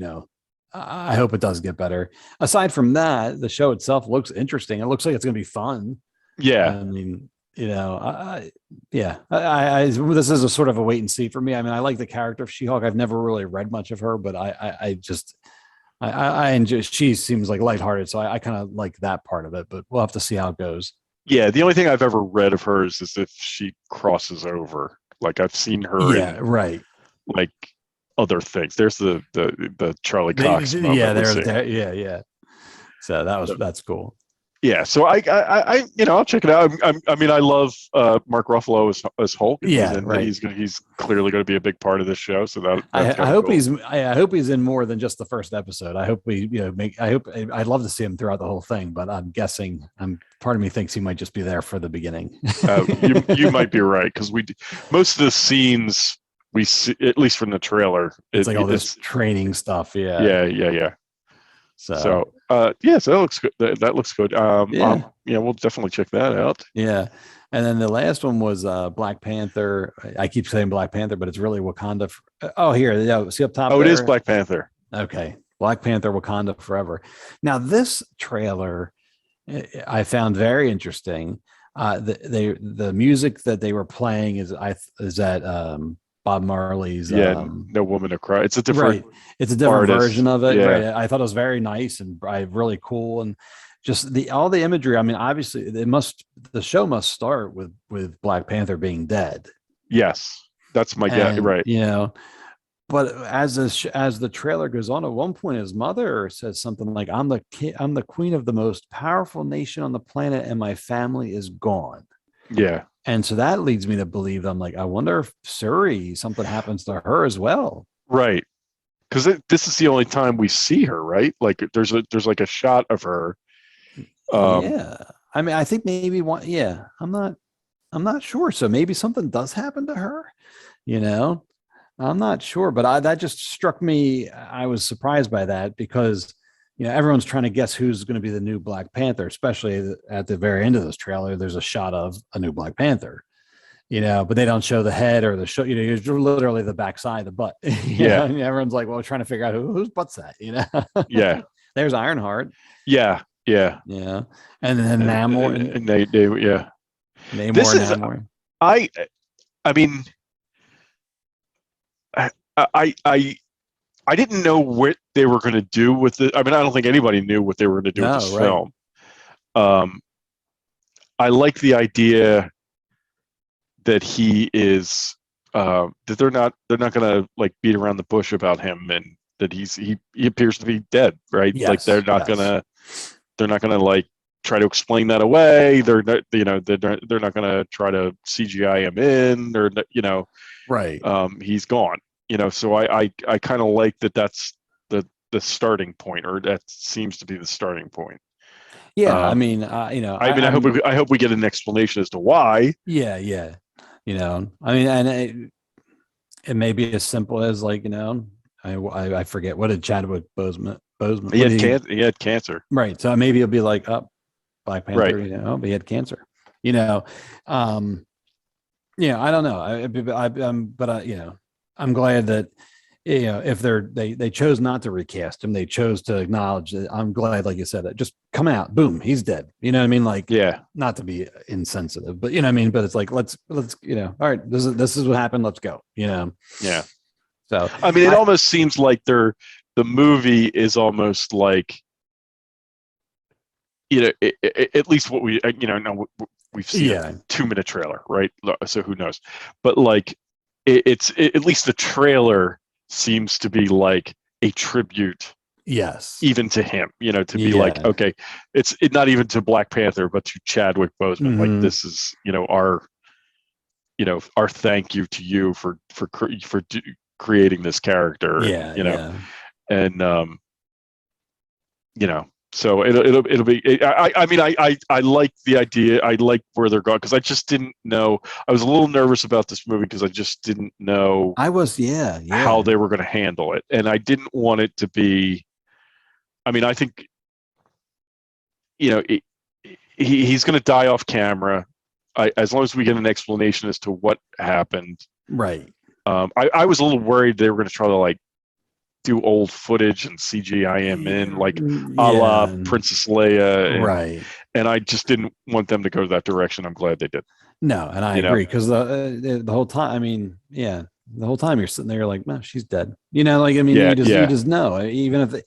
I hope it does get better. Aside from that, the show itself looks interesting. It looks like it's going to be fun. Yeah. I mean, this is a sort of a wait and see for me. I mean, I like the character of She-Hulk. I've never really read much of her, but I enjoy. She seems like lighthearted, so I kind of like that part of it. But we'll have to see how it goes. Yeah, the only thing I've ever read of hers is if she crosses over. Like I've seen her. Yeah, right. Like other things. There's the Charlie Cox moment. Yeah. So that's cool. Yeah, so I'll check it out. I mean, I love Mark Ruffalo as Hulk. Yeah, right. He's clearly going to be a big part of this show. So I hope cool. I hope he's in more than just the first episode. I hope I'd love to see him throughout the whole thing, but I'm guessing part of me thinks he might just be there for the beginning. You might be right because most of the scenes we see, at least from the trailer, it's like all this training stuff. Yeah. So that looks good. That looks good. We'll definitely check that out. Yeah. And then the last one was Black Panther. I keep saying Black Panther, but it's really Wakanda. See up top. Oh, it is Black Panther. Okay. Black Panther, Wakanda Forever. Now, this trailer I found very interesting. The music that they were playing is that Bob Marley's No Woman to Cry. It's a different It's a different version of it. Yeah. Right. I thought it was very nice and really cool, and just all the imagery. I mean, obviously the show must start with Black Panther being dead. Yes, that's my guess. Right. But as the trailer goes on, at one point his mother says something like, I'm the queen of the most powerful nation on the planet and my family is gone. Yeah. And so that leads me to believe, I'm like, I wonder if something happens to her as well. Right. Because this is the only time we see her, right? Like there's like a shot of her. Yeah. I mean, I think maybe one. Yeah. I'm not sure. So maybe something does happen to her, I'm not sure, but that just struck me. I was surprised by that because, everyone's trying to guess who's going to be the new Black Panther, especially at the very end of this trailer. There's a shot of a new Black Panther, but they don't show the head or the show, you're literally the backside, the butt. Yeah. And everyone's like, well, we're trying to figure out whose butt's that, Yeah. There's Ironheart. Yeah. Yeah. And then Namor. And yeah. Namor. I mean, I didn't know what they were going to do with it. I mean, I don't think anybody knew what they were going to do with this film. I like the idea that he is that they're not going to like beat around the bush about him, and that he appears to be dead, right? Yes, like they're not gonna like try to explain that away. They're not not going to try to CGI him in, or right. He's gone. So I kind of like that. That's the starting point, or that seems to be the starting point. Yeah, I mean, I hope we get an explanation as to why. Yeah. I mean, and it may be as simple as like, I forget, what did Chadwick Boseman? He had cancer. Right. So maybe it'll be like, Black Panther, right. But he had cancer. I don't know. I'm glad that if they chose not to recast him, they chose to acknowledge that. I'm glad, like you said, that just come out, boom, he's dead. You know what I mean? Like, yeah, not to be insensitive, but but it's like, let's all right, this is what happened. Let's go. Yeah. So I mean, it almost seems like the movie is almost like, at least what we we've seen a 2-minute trailer, right? So who knows? But like, it's at least the trailer seems to be like a tribute, yes, even to him, to be like, okay, it's not even to Black Panther, but to Chadwick Boseman. Mm-hmm. Like, this is our thank you to you for creating this character. And So it'll be. I mean, I like the idea. I like where they're going because I just didn't know. I was a little nervous about this movie because I just didn't know I was, how they were going to handle it, and I didn't want it to be. I mean, I think he's going to die off camera. As long as we get an explanation as to what happened. Right. I was a little worried they were going to try to like do old footage and CGI him in like a la Princess Leia, right? And I just didn't want them to go that direction. I'm glad they did. No, and I agree because the whole time, I mean, the whole time you're sitting there, you're like, no, she's dead. You just know, even if they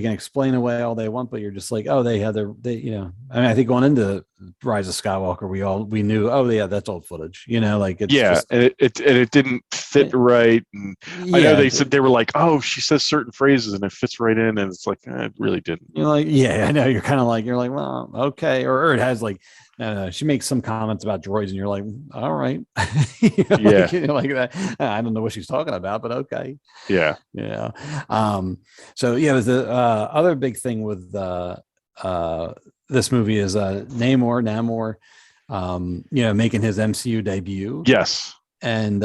can explain away all they want, but you're just like, oh, I mean, I think going into Rise of Skywalker, we knew, oh yeah, that's old footage, like it's just, and it didn't fit right. And I know they said they were like, oh, she says certain phrases and it fits right in, and it's like it really didn't. You're like, I know, you're kind of like, well, okay, or it has like, she makes some comments about droids, and you're like, all right, like that. I don't know what she's talking about, but okay, yeah. So there's the other big thing with this movie is Namor, making his MCU debut. Yes. And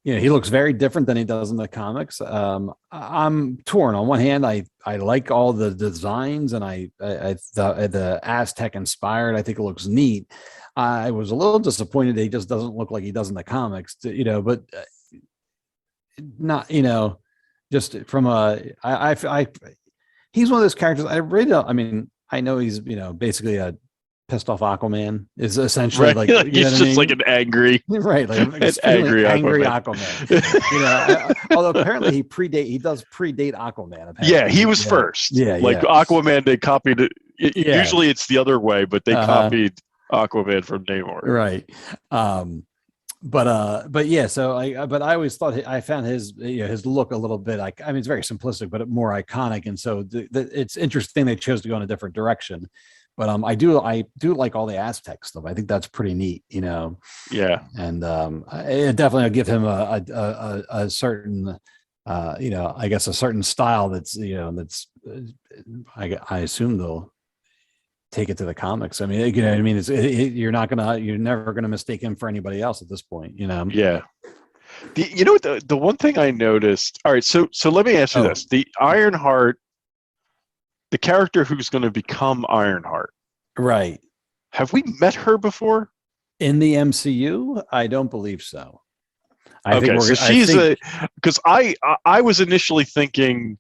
he looks very different than he does in the comics. I'm torn. On one hand, I like all the designs, and the Aztec inspired. I think it looks neat. I was a little disappointed that he just doesn't look like he does in the comics, but not just from he's one of those characters I really don't. I mean, I know he's basically a pissed off Aquaman is essentially right. like he's just like an angry, right? Like an angry Aquaman. Although apparently he does predate Aquaman. Apparently. Yeah, he was first. Aquaman, they copied it. Usually it's the other way, but they copied Aquaman from Namor. Right. But yeah, so I always thought I found his look a little bit like, I mean, it's very simplistic, but more iconic, and so it's interesting they chose to go in a different direction. But I do like all the Aztec stuff. I think that's pretty neat, Yeah. And it definitely give him a certain, I guess a certain style that's I assume they'll take it to the comics. I mean, what I mean? You're never gonna mistake him for anybody else at this point, Yeah. The one thing I noticed. All right, so let me ask you this: the Ironheart. The character who's going to become Ironheart. Right. Have we met her before? In the MCU? I don't believe so. Because I was initially thinking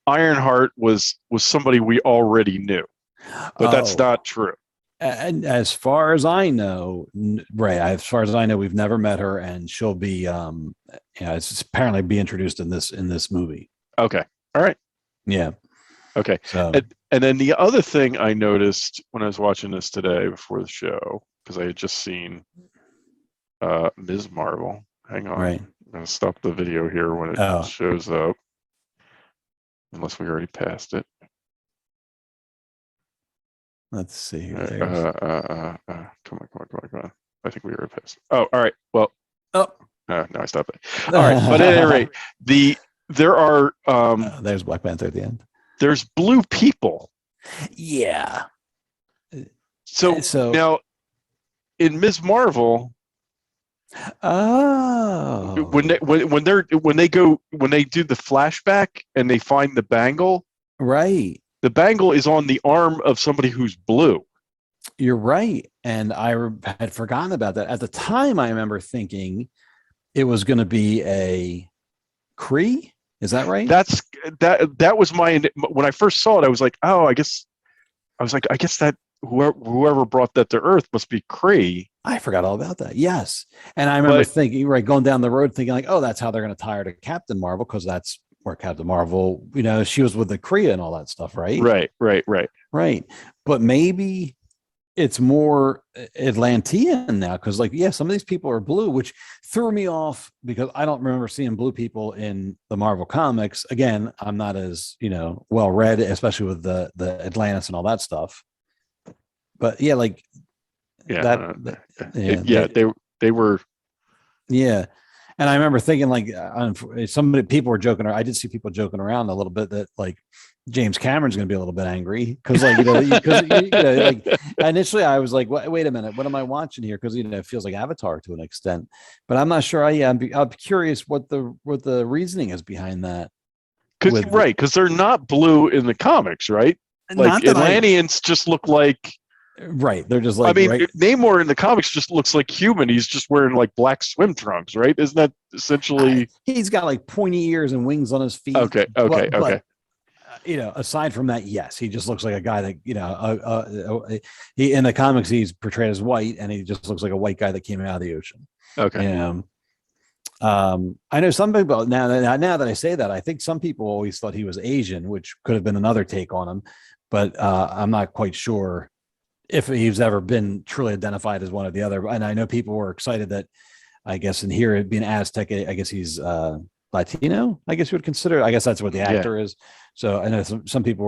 Ironheart was somebody we already knew, but that's not true. And as far as I know, we've never met her, and she'll be, it's apparently be introduced in this movie. Okay. All right. Yeah. Okay. So, and then the other thing I noticed when I was watching this today before the show, because I had just seen Ms. Marvel. Hang on. Right. I'm going to stop the video here when it shows up. Unless we already passed it. Let's see. Come on. I think we already passed it. Oh, all right. Well. No, I stopped it. All right. But at any rate, there are there's Black Panther at the end. There's blue people. Yeah. So now in Ms. Marvel, when they do the flashback and they find the bangle, right? The bangle is on the arm of somebody who's blue. You're right, and I had forgotten about that. At the time, I remember thinking it was going to be a Kree. Is that right? That was when I first saw it. I was like, I guess that whoever brought that to Earth must be Kree. I forgot all about that. Yes, and I remember thinking, going down the road, thinking like, that's how they're going to tie her to Captain Marvel, because that's where Captain Marvel, she was with the Kree and all that stuff, right? Right. But maybe it's more Atlantean now, because some of these people are blue, which threw me off because I don't remember seeing blue people in the Marvel comics. Again, I'm not as well read, especially with the Atlantis and all that stuff. But they were. Yeah. And I remember thinking like people were joking. I did see people joking around a little bit that like James Cameron's going to be a little bit angry because like because like initially I was like, wait a minute, what am I watching here? Because it feels like Avatar to an extent, but I'm not sure. I'm curious what the reasoning is behind that. Because they're not blue in the comics, right? Like Atlanteans just look like. Right, they're just like. I mean, right? Namor in the comics just looks like human. He's just wearing like black swim trunks, right? Isn't that essentially? He's got like pointy ears and wings on his feet. Okay. But aside from that, yes, he just looks like a guy that he in the comics he's portrayed as white, and he just looks like a white guy that came out of the ocean. Okay. I know some people now that I say that, I think some people always thought he was Asian, which could have been another take on him, but I'm not quite sure if he's ever been truly identified as one or the other. And I know people were excited that, I guess, in here being Aztec, I guess he's Latino. I guess you would consider. I guess that's what the actor is. So I know some people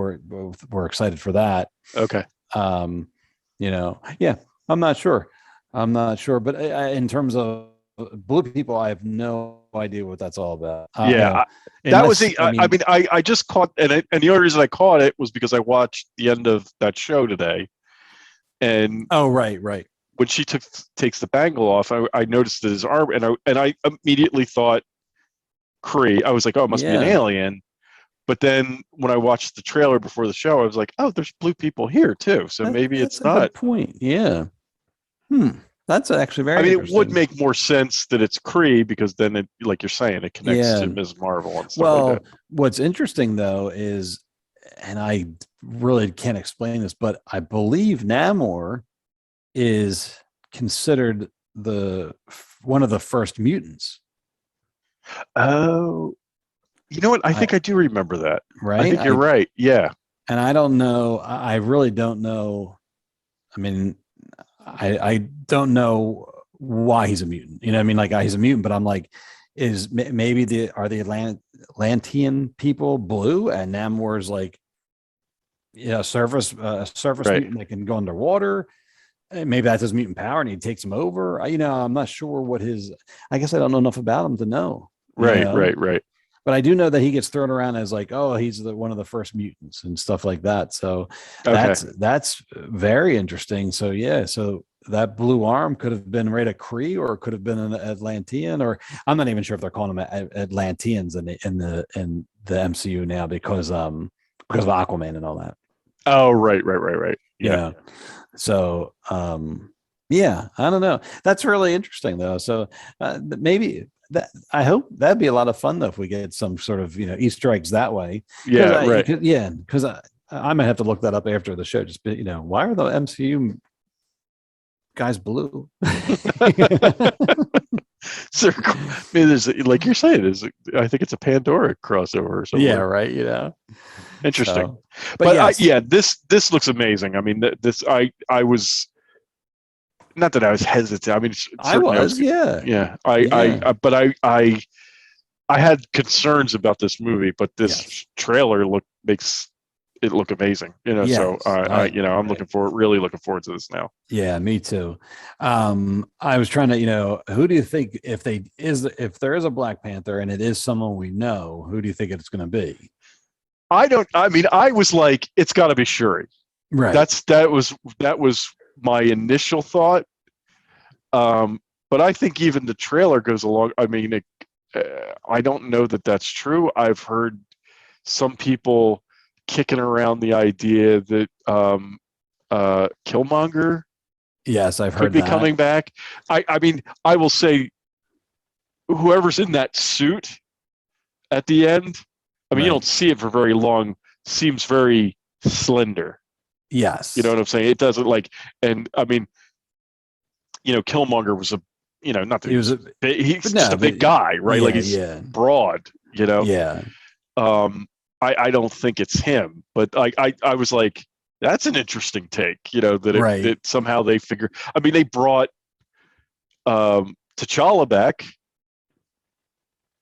were excited for that. Okay. I'm not sure. But in terms of blue people, I have no idea what that's all about. I just caught, and the only reason I caught it was because I watched the end of that show today. And right. When she takes the bangle off, I noticed that his arm, and I immediately thought Kree. I was like, oh, it must be an alien. But then when I watched the trailer before the show, I was like, oh, there's blue people here too. So maybe it's not. Good point. Yeah. That's actually very. I mean, it would make more sense that it's Kree because then it, like you're saying, it connects to Ms. Marvel and stuff like that. What's interesting though is, and I really can't explain this, but I believe Namor is considered one of the first mutants. Oh, you know what? I think I do remember that. Right? I think you're right. Yeah. And I don't know. I really don't know. I mean, I don't know why he's a mutant. You know what I mean? Like he's a mutant, but I'm like, are the Atlantean people blue and Namor's like, surface mutant that can go underwater. Maybe that's his mutant power and he takes him over. I'm not sure I guess I don't know enough about him to know. Right. But I do know that he gets thrown around as like, oh, he's one of the first mutants and stuff like that. So that's very interesting. So so that blue arm could have been a Kree, or it could have been an Atlantean, or I'm not even sure if they're calling them Atlanteans in the MCU now because of Aquaman and all that. Oh, right. Yeah. So I don't know. That's really interesting though. So maybe. I hope that'd be a lot of fun though if we get some sort of Easter eggs that way. Yeah, right. Because I might have to look that up after the show. Just why are the MCU guys blue? So, there's, like you're saying, I think it's a Pandora crossover or something. Yeah, right. Interesting. But this looks amazing. I mean, I was. Not that I was hesitant. I mean, I was. I had concerns about this movie, but this trailer makes it look amazing. So I'm really looking forward to this now. Yeah, me too. I was trying to, who do you think if there is a Black Panther and it is someone we know, who do you think it's going to be? I was like, it's got to be Shuri. Right. That was my initial thought, but I think even the trailer goes along. I mean, I don't know that that's true. I've heard some people kicking around the idea that Killmonger, yes, I've heard could be coming back. I mean, I will say, whoever's in that suit at the end. I mean, you don't see it for very long. Seems very slender. Yes. You know what I'm saying? It doesn't and I mean, Killmonger was not that he's just a big guy, right? Yeah, like he's broad, Yeah. I don't think it's him, but I was like, that's an interesting take, that somehow they figure, I mean, they brought T'Challa back,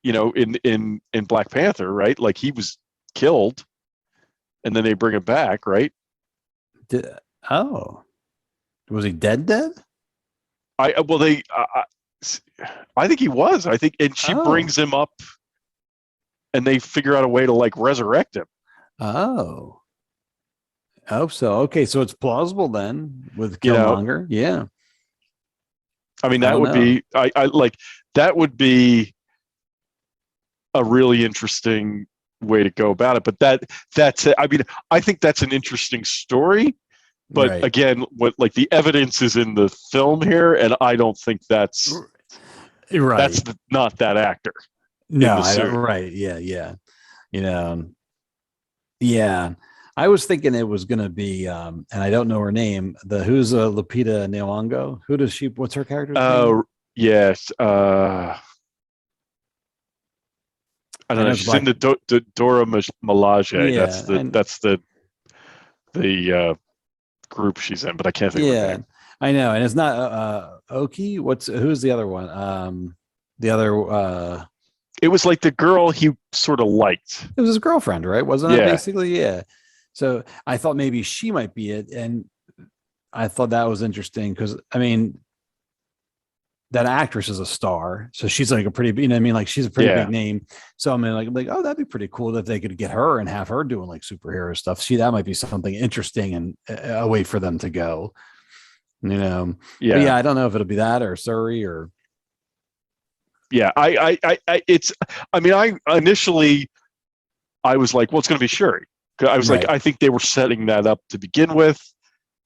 in Black Panther, right? Like he was killed and then they bring him back, right? Was he dead? I think he was. I think, and she brings him up, and they figure out a way to like resurrect him. Oh, so okay, so it's plausible then with Killmonger. Yeah, I mean, that would be. I like that would be a really interesting way to go about it. But that's it. I mean, I think that's an interesting story. But again, what like the evidence is in the film here, and I don't think that's not that actor. No, I don't. Right? Yeah. Yeah. I was thinking it was going to be, and I don't know her name. Who's Lupita Nyong'o? Who does she? What's her character's name? Yes. I don't know. She's in the Dora Milaje. Yeah, that's the group she's in, but I can't think of her name. I know, and it's not Oki. Who's the other one? The other. It was like the girl he sort of liked. It was his girlfriend, right? Wasn't it basically? Yeah. So I thought maybe she might be it, and I thought that was interesting because I mean, that actress is a star, so she's like a pretty, like she's a pretty big name. So I mean, like, oh, that'd be pretty cool if they could get her and have her doing like superhero stuff. That might be something interesting and a way for them to go. Yeah. But I don't know if it'll be that or Surrey or. Yeah, I initially I was like, well, it's going to be Shuri. I was like, I think they were setting that up to begin with.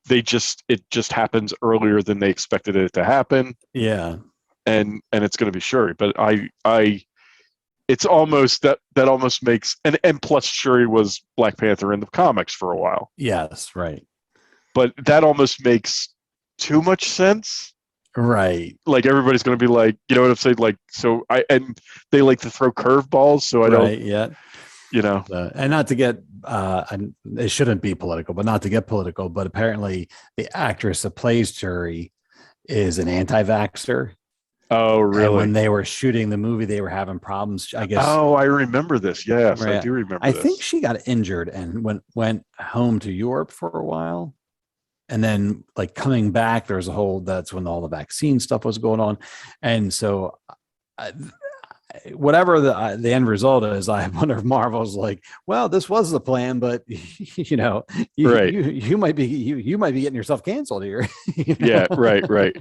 It just happens earlier than they expected it to happen. Yeah. And it's going to be Shuri. But it's almost that almost makes, and plus Shuri was Black Panther in the comics for a while. Yes. Right. But that almost makes too much sense. Right. Like everybody's going to be like, you know what I'm saying? Like, so and they like to throw curveballs. So I don't, and not to get, it shouldn't be political, but not to get political, but apparently the actress that plays Shuri is an anti-vaxxer. Oh, really? And when they were shooting the movie, they were having problems, I guess. Oh, I remember this. Yes, I do remember I think she got injured and went home to Europe for a while. And then like coming back, there's that's when all the vaccine stuff was going on. And so whatever the end result is, I wonder if Marvel's like, well, this was the plan, but you might be getting yourself canceled here. Yeah, right.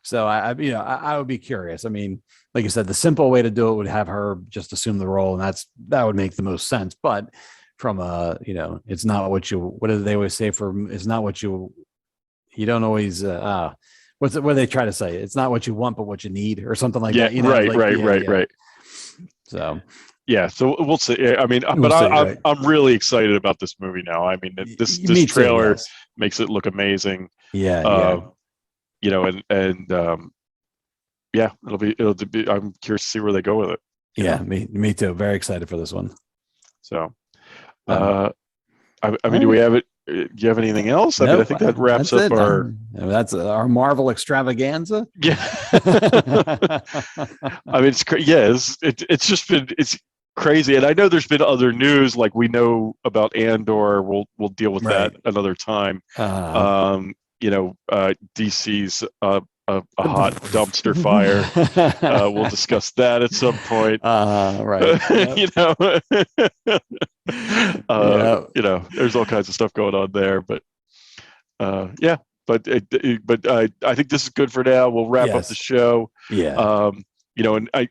So I would be curious. I mean, like you said, the simple way to do it would have her just assume the role, and that would make the most sense. But from it's not what do they always say it's not what you don't always what do they try to say? It's not what you want, but what you need, or something like that. Right. So so we'll see. I mean, I'm really excited about this movie now. I mean, this trailer makes it look amazing. Yeah. It'll be. I'm curious to see where they go with it. Yeah, me too. Very excited for this one. So, I mean, do we have it? Do you have anything else? I mean, I think that wraps up that's our Marvel extravaganza. Yeah. I mean, it's just been crazy, and I know there's been other news, like we know about Andor. We'll deal with that another time. DC's a hot dumpster fire. We'll discuss that at some point. There's all kinds of stuff going on there, but I think this is good for now. We'll wrap up the show. And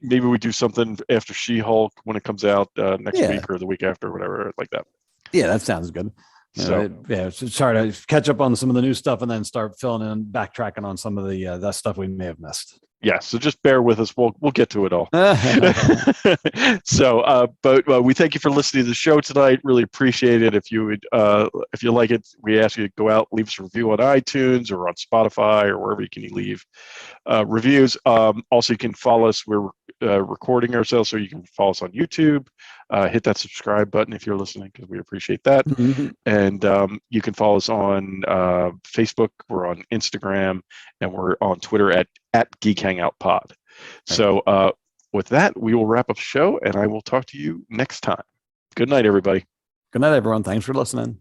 maybe we do something after She-Hulk when it comes out next week or the week after, whatever, like that. Yeah, that sounds good. So sorry to catch up on some of the new stuff and then start filling in, backtracking on some of the that stuff we may have missed. Yeah, so just bear with us. We'll get to it all. But we thank you for listening to the show tonight. Really appreciate it. If you like it, we ask you to go out, leave us a review on iTunes or on Spotify or wherever you can leave reviews. Also, you can follow us. We're recording ourselves, so you can follow us on YouTube. Hit that subscribe button if you're listening, because we appreciate that. Mm-hmm. And you can follow us on Facebook. We're on Instagram, and we're on Twitter at Geek Hangout Pod. So with that, we will wrap up the show, and I will talk to you next time. Good night, everybody. Good night, everyone. Thanks for listening.